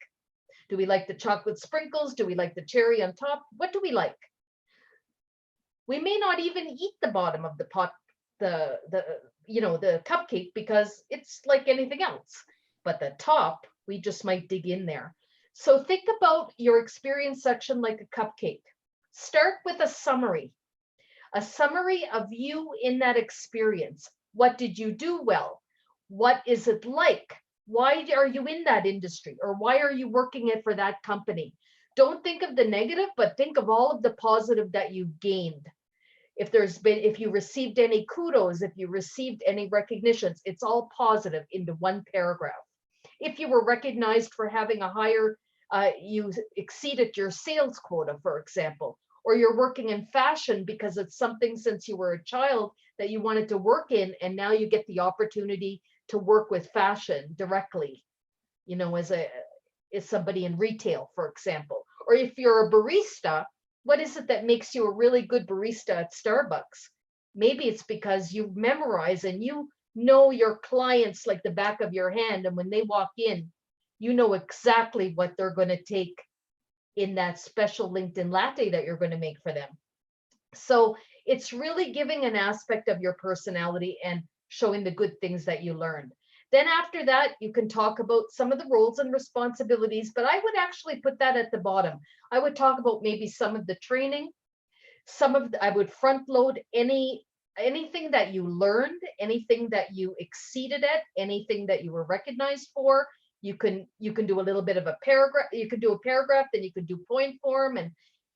Do we like the chocolate sprinkles? Do we like the cherry on top? What do we like? We may not even eat the bottom of the pot, the cupcake, because it's like anything else. But the top, we just might dig in there. So think about your experience section like a cupcake. Start with a summary of you in that experience. What did you do well? What is it like? Why are you in that industry? Or why are you working it for that company? Don't think of the negative, but think of all of the positive that you gained. If you received any kudos, if you received any recognitions, it's all positive into one paragraph. If you were recognized for having a higher, you exceeded your sales quota, for example, or you're working in fashion because it's something since you were a child that you wanted to work in, and now you get the opportunity to work with fashion directly, as somebody in retail, for example. Or if you're a barista what is it that makes you a really good barista at Starbucks? Maybe it's because you memorize and you know your clients like the back of your hand. And when they walk in, you know exactly what they're going to take in that special LinkedIn latte that you're going to make for them. So it's really giving an aspect of your personality and showing the good things that you learned. Then after that, you can talk about some of the roles and responsibilities, but I would actually put that at the bottom. I would talk about maybe some of the training, I would front load anything that you learned, anything that you exceeded at, anything that you were recognized for. You can do a little bit of a paragraph, you can do a paragraph, then you can do point form, and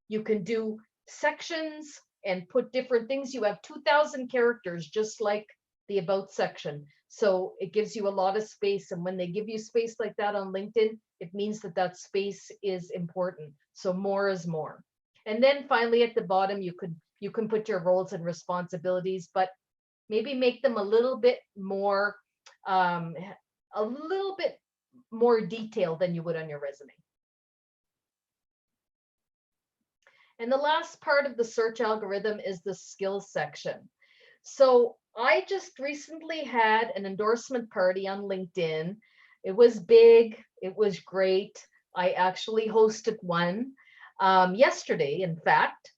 you can do sections and put different things. You have 2,000 characters, just like the about section. So it gives you a lot of space. And when they give you space like that on LinkedIn, it means that that space is important. So more is more. And then finally at the bottom, you can put your roles and responsibilities, but maybe make them a little bit more um, detailed than you would on your resume. And the last part of the search algorithm is the skills section. So I just recently had an endorsement party on LinkedIn. It was big, it was great. I actually hosted one yesterday, in fact.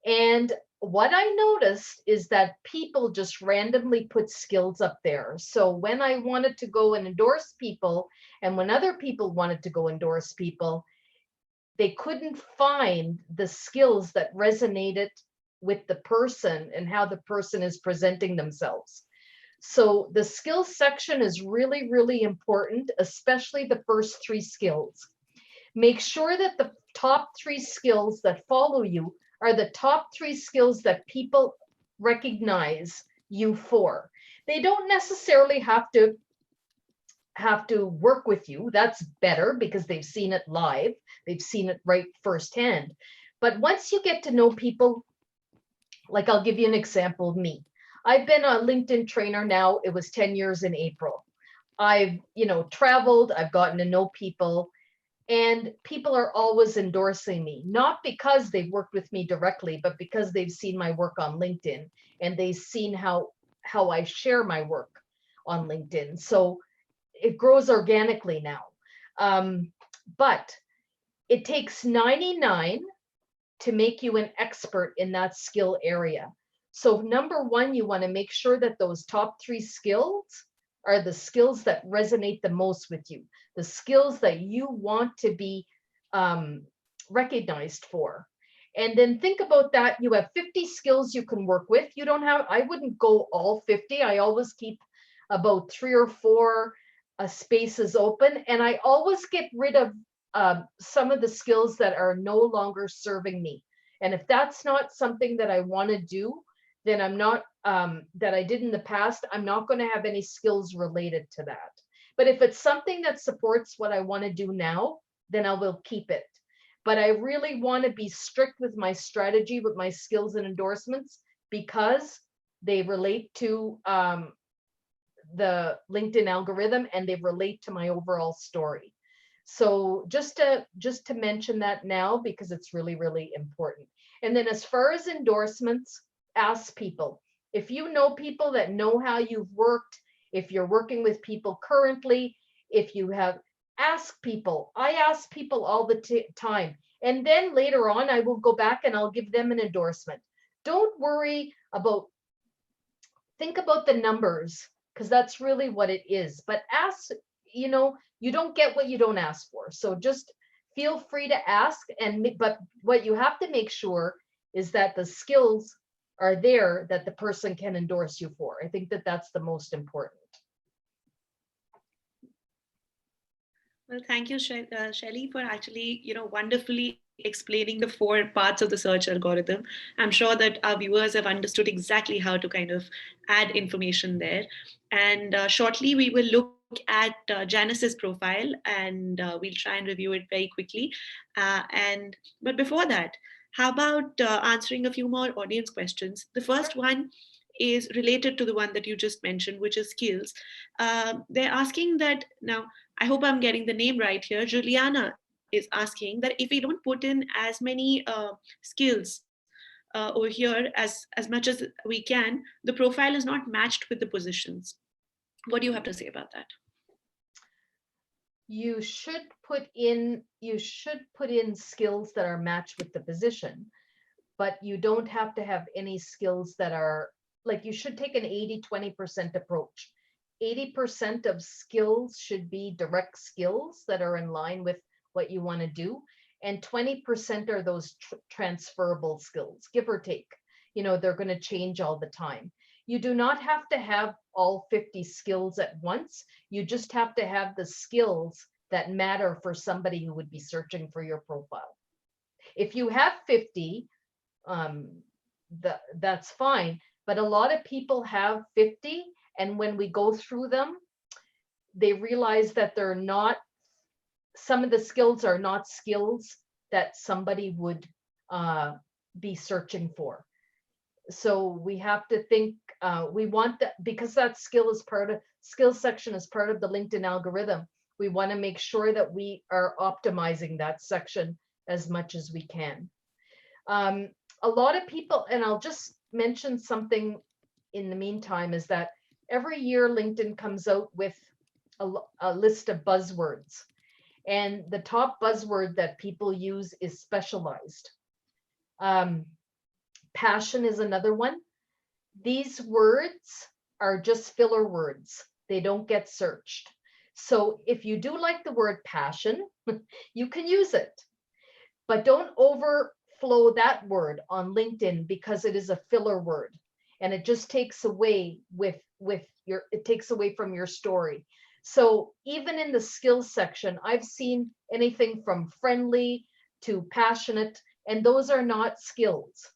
And what I noticed is that people just randomly put skills up there. So when I wanted to go and endorse people, and when other people wanted to go endorse people, they couldn't find the skills that resonated with the person and how the person is presenting themselves. So the skills section is really, really important, especially the first 3 skills. Make sure that the top 3 skills that follow you are the top 3 skills that people recognize you for. They don't necessarily have to work with you. That's better because they've seen it live. They've seen it right firsthand. But once you get to know people, like I'll give you an example of me. I've been a LinkedIn trainer now. It was 10 years in April. I've, traveled, I've gotten to know people, and people are always endorsing me, not because they've worked with me directly, but because they've seen my work on LinkedIn and they've seen how I share my work on LinkedIn. So it grows organically now. But it takes 99 to make you an expert in that skill area. So number 1, you want to make sure that those top 3 skills are the skills that resonate the most with you, the skills that you want to be recognized for. And then think about that. You have 50 skills you can work with. I wouldn't go all 50. I always keep about 3 or 4 spaces open. And I always get rid of some of the skills that are no longer serving me. And if that's not something that I want to do, then I'm not, that I did in the past, I'm not going to have any skills related to that. But if it's something that supports what I want to do now, then I will keep it. But I really want to be strict with my strategy, with my skills and endorsements, because they relate to the LinkedIn algorithm and they relate to my overall story. So just to mention that now, because it's really, really important. And then as far as endorsements, ask people. If you know people that know how you've worked, if you're working with people currently, if you have, ask people. I ask people all the time. And then later on, I will go back and I'll give them an endorsement. Don't worry about, think about the numbers, because that's really what it is. But ask, you don't get what you don't ask for. So just feel free to ask. But what you have to make sure is that the skills are there that the person can endorse you for. I think that that's the most important. Well, thank you, Shelley, for actually, wonderfully explaining the 4 parts of the search algorithm. I'm sure that our viewers have understood exactly how to kind of add information there. And shortly, we will look at Janice's profile, and we'll try and review it very quickly. But before that, how about answering a few more audience questions? The first one is related to the one that you just mentioned, which is skills. They're asking that now, I hope I'm getting the name right here. Juliana, is asking that if we don't put in as many skills over here as much as we can, the profile is not matched with the positions. What do you have to say about that? You should put in skills that are matched with the position, but you don't have to have any skills that are like, you should take an 80-20% approach. 80% of skills should be direct skills that are in line with what you want to do, and 20% are those transferable skills, give or take. They're going to change all the time. You do not have to have all 50 skills at once. You just have to have the skills that matter for somebody who would be searching for your profile. If you have 50, that's fine. But a lot of people have 50, and when we go through them, they realize that some of the skills are not skills that somebody would be searching for. So we have to think, we want that, because that skill section is part of the LinkedIn algorithm. We want to make sure that we are optimizing that section as much as we can. A lot of people, and I'll just mention something in the meantime, is that every year LinkedIn comes out with a list of buzzwords. And the top buzzword that people use is specialized. Passion is another one. These words are just filler words. They don't get searched. So if you do like the word passion, you can use it, but don't overflow that word on LinkedIn, because it is a filler word and it just takes away it takes away from your story. So even in the skills section, I've seen anything from friendly to passionate, and those are not skills.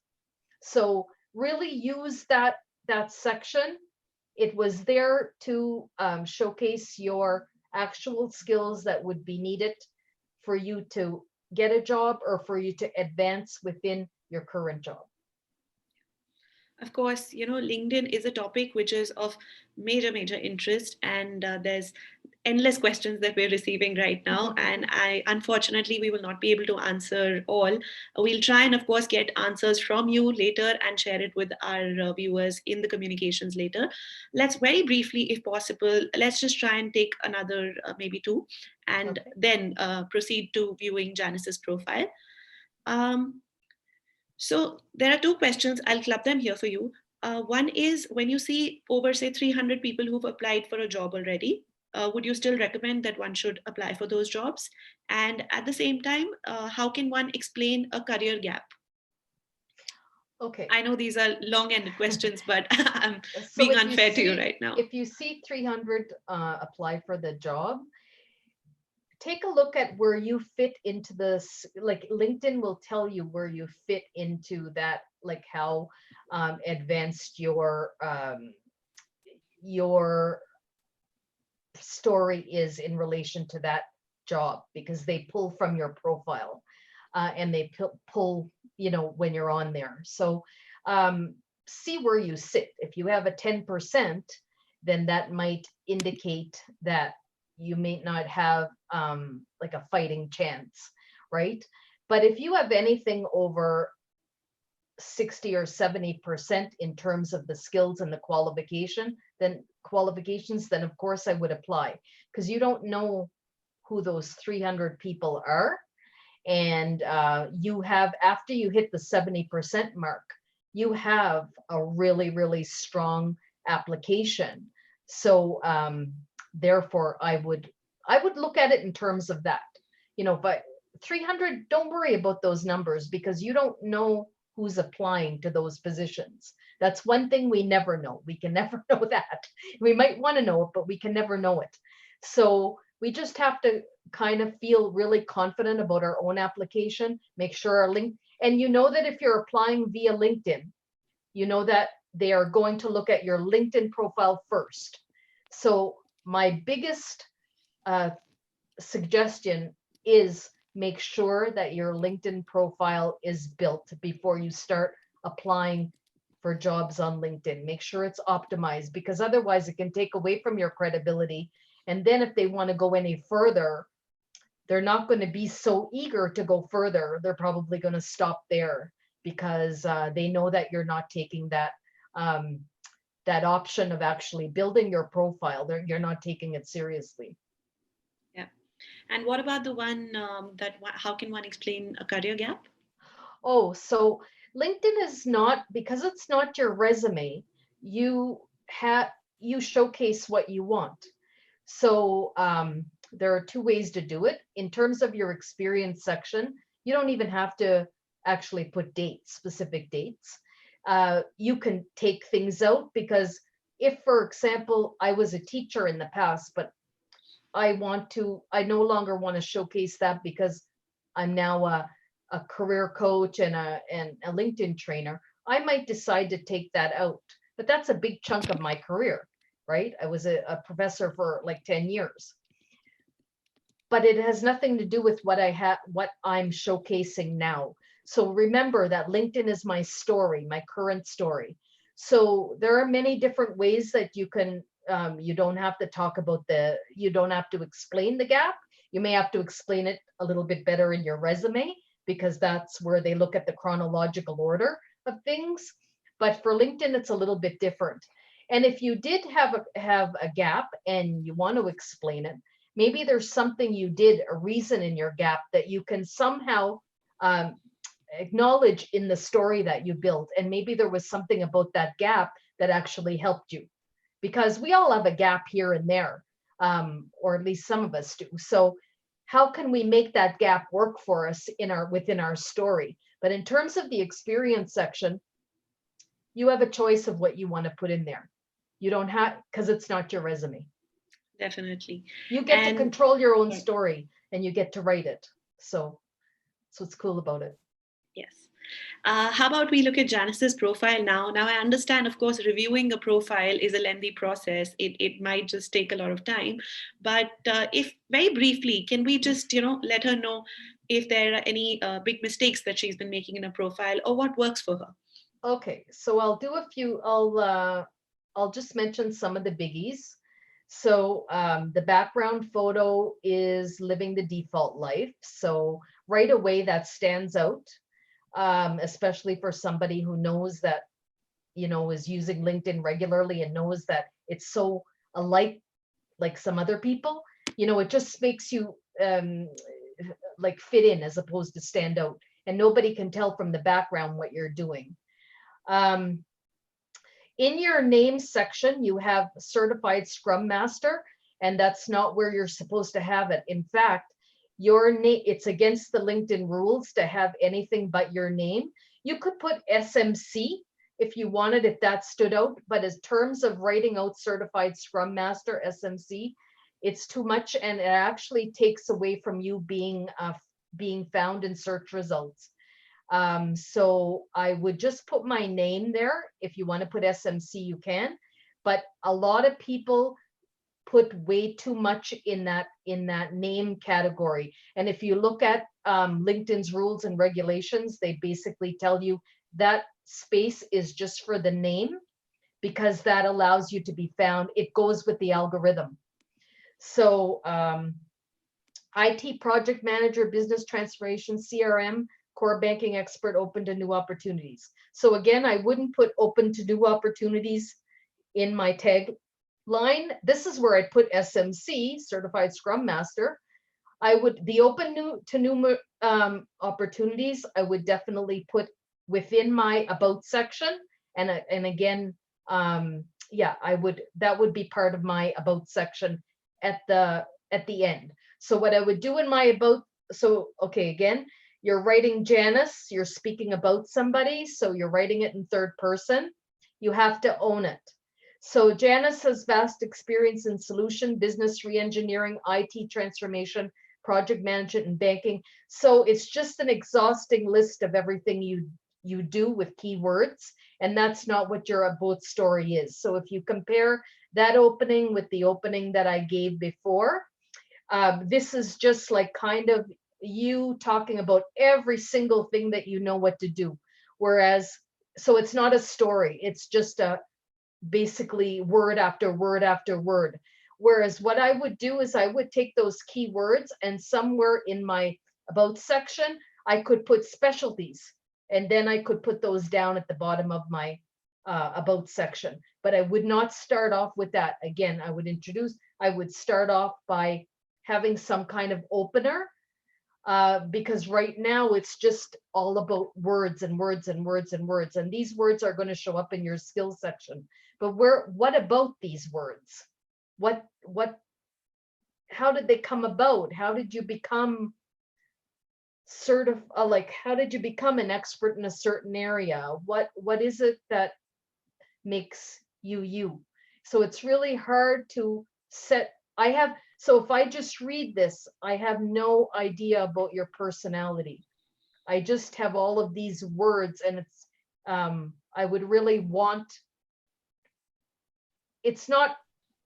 So really use that section. It was there to showcase your actual skills that would be needed for you to get a job or for you to advance within your current job. Of course, LinkedIn is a topic which is of major interest, and there's endless questions that we're receiving right now, and unfortunately we will not be able to answer all. We'll try and of course get answers from you later and share it with our viewers in the communications later. Let's very briefly, if possible, let's just try and take another maybe two, and then proceed to viewing Janice's profile. So there are two questions. I'll club them here for you. One is, when you see over, say, 300 people who've applied for a job already, would you still recommend that one should apply for those jobs? And at the same time, how can one explain a career gap? Okay. I know these are long-ended questions, but I'm being unfair to you right now. If you see 300 apply for the job, take a look at where you fit into this. Like, LinkedIn will tell you where you fit into that, like how advanced your story is in relation to that job, because they pull from your profile and they pull, when you're on there. So see where you sit. If you have a 10%, then that might indicate that you may not have like a fighting chance, right? But if you have anything over 60 or 70% in terms of the skills and the qualifications, then of course I would apply, because you don't know who those 300 people are. And you have, after you hit the 70% mark, you have a really strong application. So therefore I would look at it in terms of that, but 300, don't worry about those numbers, because you don't know who's applying to those positions. That's one thing we never know. We can never know that. We might want to know it, but we can never know it. So we just have to kind of feel really confident about our own application, make sure our link, and that if you're applying via LinkedIn, that they are going to look at your LinkedIn profile first. So my biggest suggestion is make sure that your LinkedIn profile is built before you start applying for jobs on LinkedIn. Make sure it's optimized, because otherwise it can take away from your credibility. And then if they want to go any further, they're not going to be so eager to go further. They're probably going to stop there because they know that you're not taking um, that option of actually building your profile. You're not taking it seriously. Yeah. And what about the one how can one explain a career gap? Oh, so LinkedIn is not, because it's not your resume, you have you showcase what you want. So there are two ways to do it. In terms of your experience section, you don't even have to actually put dates, specific dates. You can take things out because if, for example, I was a teacher in the past, but I no longer want to showcase that because I'm now a career coach and a LinkedIn trainer, I might decide to take that out. But that's a big chunk of my career, right? I was a professor for like 10 years. But it has nothing to do with what I'm showcasing now. So remember that LinkedIn is my story, my current story. So there are many different ways that you can, you don't have to you don't have to explain the gap. You may have to explain it a little bit better in your resume because that's where they look at the chronological order of things. But for LinkedIn, it's a little bit different. And if you did have a gap and you want to explain it, maybe there's something you did, a reason in your gap that you can somehow um, acknowledge in the story that you built. And maybe there was something about that gap that actually helped you, because we all have a gap here and there, or at least some of us do. So how can we make that gap work for us within our story? But in terms of the experience section, you have a choice of what you want to put in there. You don't have, because it's not your resume. Definitely. You get to And control your own yeah, story and you get to write it. So that's what's cool about it. yes. How about we look at Janice's profile now? Now, I understand, of course, reviewing a profile is a lengthy process. It might just take a lot of time. But if very briefly, can we just, let her know if there are any big mistakes that she's been making in a profile or what works for her? Okay, so I'll just mention some of the biggies. So the background photo is living the default life. So right away that stands out, especially for somebody who knows that, is using LinkedIn regularly and knows that it's so alike like some other people. It just makes you like fit in as opposed to stand out, and nobody can tell from the background what you're doing. Um, in your name section, you have certified Scrum Master, and that's not where you're supposed to have it. In fact, your name, it's against the LinkedIn rules to have anything but your name. You could put SMC if you wanted, if that stood out, but as terms of writing out certified Scrum Master SMC, it's too much, and it actually takes away from you being found in search results. So I would just put my name there. If you want to put SMC, you can, but a lot of people put way too much in that name category. And if you look at LinkedIn's rules and regulations, they basically tell you that space is just for the name because that allows you to be found. It goes with the algorithm. So IT project manager, business transformation, CRM, core banking expert, open to new opportunities. So again, I wouldn't put open to new opportunities in my tagline. This is where I'd put SMC, certified Scrum Master. The open to new opportunities, I would definitely put within my about section. And again, yeah, that would be part of my about section at the end. So what I would do in my about, so okay, again, you're writing Janice, you're speaking about somebody, so you're writing it in third person. You have to own it. So Janice has vast experience in solution, business reengineering, IT transformation, project management, and banking. So it's just an exhausting list of everything you do with keywords, and that's not what your about story is. So if you compare that opening with the opening that I gave before, this is just like kind of you talking about every single thing that you know what to do. Whereas, so it's not a story, it's just basically word after word after word. Whereas what I would do is I would take those keywords and somewhere in my about section, I could put specialties, and then I could put those down at the bottom of my about section. But I would not start off with that. Again, I would start off by having some kind of opener, because right now it's just all about words and words and words and words. And these words are going to show up in your skills section. But what about these words? How did they come about? How did you become how did you become an expert in a certain area? What is it that makes you you? So it's really hard to set. So if I just read this, I have no idea about your personality. I just have all of these words, and I would really want, it's not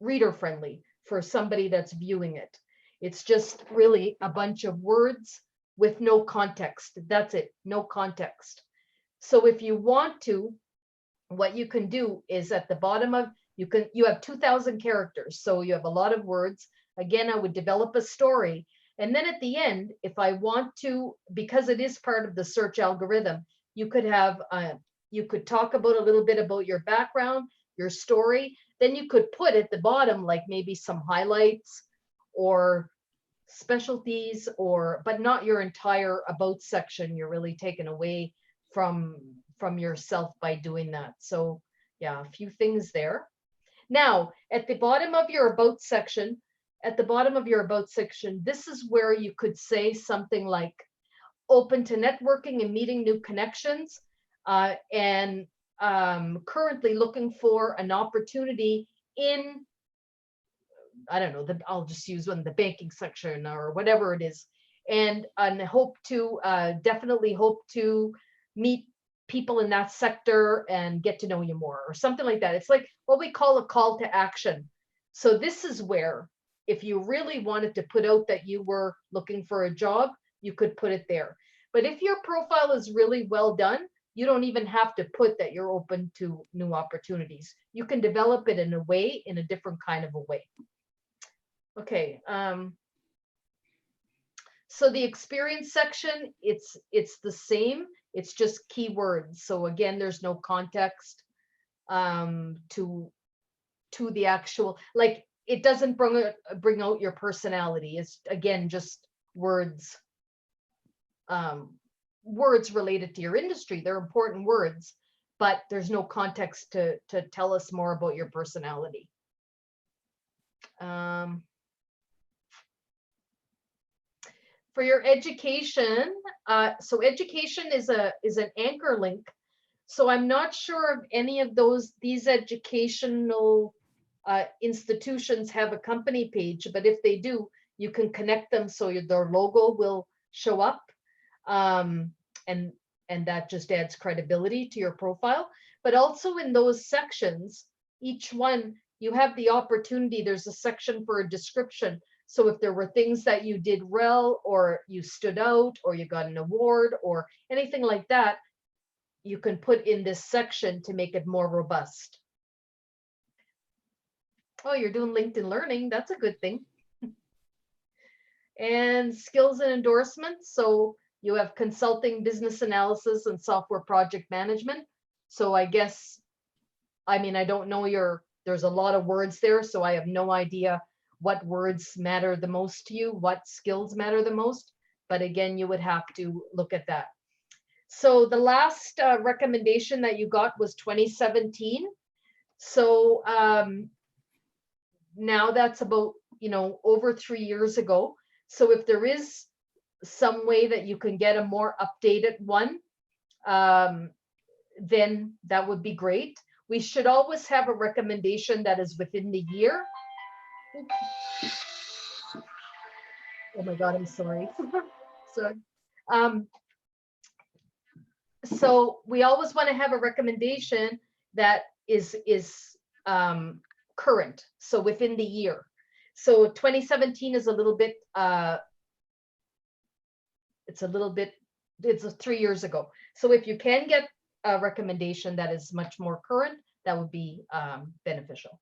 reader friendly for somebody that's viewing it. It's just really a bunch of words with no context. That's it, no context. So if you want to, what you can do is at the bottom of, you have 2,000 characters, so you have a lot of words. Again, I would develop a story. And then at the end, if I want to, because it is part of the search algorithm, you could talk about a little bit about your background, your story. Then you could put at the bottom, like maybe some highlights or specialties, but not your entire about section. You're really taken away from yourself by doing that. So yeah, a few things there. Now, at the bottom of your about section, this is where you could say something like open to networking and meeting new connections, and currently looking for an opportunity in, I don't know, I'll just use the banking section or whatever it is, and definitely hope to meet people in that sector and get to know you more, or something like that. It's like what we call a call to action. So this is where, if you really wanted to put out that you were looking for a job, you could put it there. But if your profile is really well done, you don't even have to put that you're open to new opportunities. You can develop it in a different kind of a way. Okay. So the experience section, it's the same. It's just keywords. So again, there's no context to the actual, like, it doesn't bring out your personality. It's again just words, words related to your industry. They're important words, but there's no context to tell us more about your personality. For your education, so education is an anchor link. So I'm not sure if any of these educational institutions have a company page, but if they do, you can connect them so their logo will show up, and that just adds credibility to your profile. But also in those sections, each one, you have the opportunity, there's a section for a description. So if there were things that you did well, or you stood out, or you got an award, or anything like that, you can put in this section to make it more robust. Oh, you're doing LinkedIn Learning. That's a good thing. And skills and endorsements. So you have consulting, business analysis, and software project management. So I guess, I mean, I don't know there's a lot of words there, so I have no idea what words matter the most to you, what skills matter the most. But again, you would have to look at that. So the last recommendation that you got was 2017. So now that's about, over 3 years ago. So if there is some way that you can get a more updated one, then that would be great. We should always have a recommendation that is within the year. Oh my God, I'm sorry. Sorry. So we always want to have a recommendation that is current, so within the year. So 2017 is a little bit, it's 3 years ago. So if you can get a recommendation that is much more current, that would be beneficial.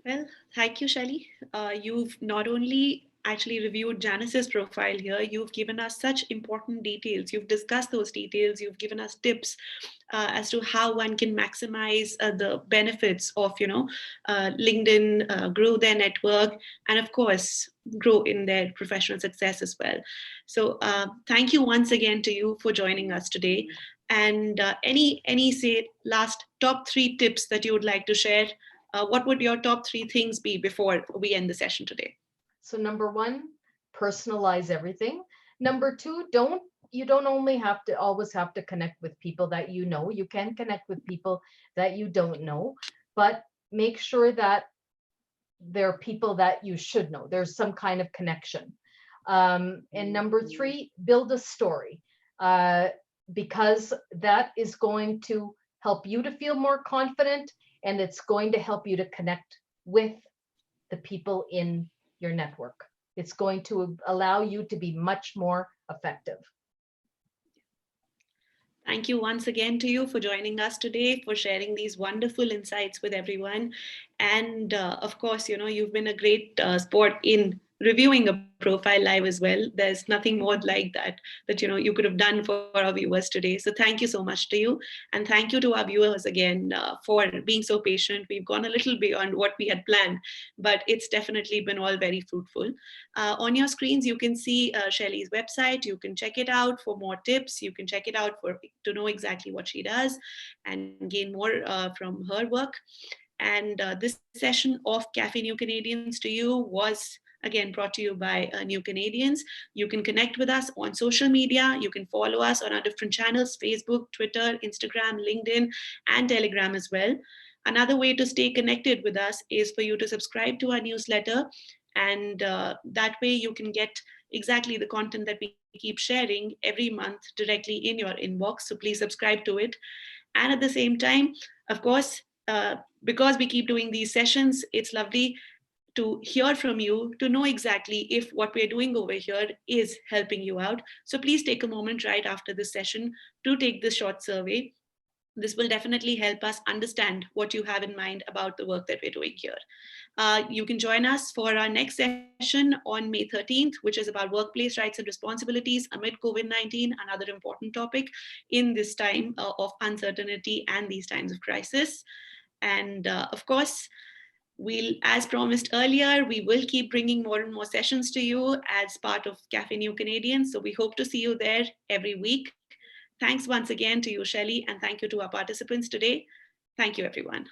Well, thank you, Shelly. You've not only actually reviewed Janice's profile here, you've given us such important details. You've discussed those details, you've given us tips as to how one can maximize the benefits of, LinkedIn, grow their network, and of course, grow in their professional success as well. So, thank you once again to you for joining us today. And any say last top three tips that you would like to share, what would your top three things be before we end the session today? So number one, personalize everything. Number two, you don't only have to always have to connect with people that you know. You can connect with people that you don't know, but make sure that they're people that you should know. There's some kind of connection. And number three, build a story, uh, because that is going to help you to feel more confident, and it's going to help you to connect with the people in your network. It's going to allow you to be much more effective. Thank you once again to you for joining us today, for sharing these wonderful insights with everyone. And of course, you've been a great sport in reviewing a profile live as well. There's nothing more like that you could have done for our viewers today. So thank you so much to you. And thank you to our viewers again for being so patient. We've gone a little beyond what we had planned, but it's definitely been all very fruitful. On your screens, you can see Shelley's website. You can check it out for more tips. You can check it out to know exactly what she does and gain more from her work. And this session of Cafe New Canadians to you was again brought to you by New Canadians. You can connect with us on social media. You can follow us on our different channels: Facebook, Twitter, Instagram, LinkedIn, and Telegram as well. Another way to stay connected with us is for you to subscribe to our newsletter, and that way you can get exactly the content that we keep sharing every month directly in your inbox. So please subscribe to it. And at the same time, of course, because we keep doing these sessions, it's lovely to hear from you, to know exactly if what we're doing over here is helping you out. So please take a moment right after this session to take this short survey. This will definitely help us understand what you have in mind about the work that we're doing here. You can join us for our next session on May 13th, which is about workplace rights and responsibilities amid COVID 19, another important topic in this time of uncertainty and these times of crisis. And of course, as promised earlier, we will keep bringing more and more sessions to you as part of Cafe New Canadians. So we hope to see you there every week. Thanks once again to you, Shelley, and thank you to our participants today. Thank you, everyone.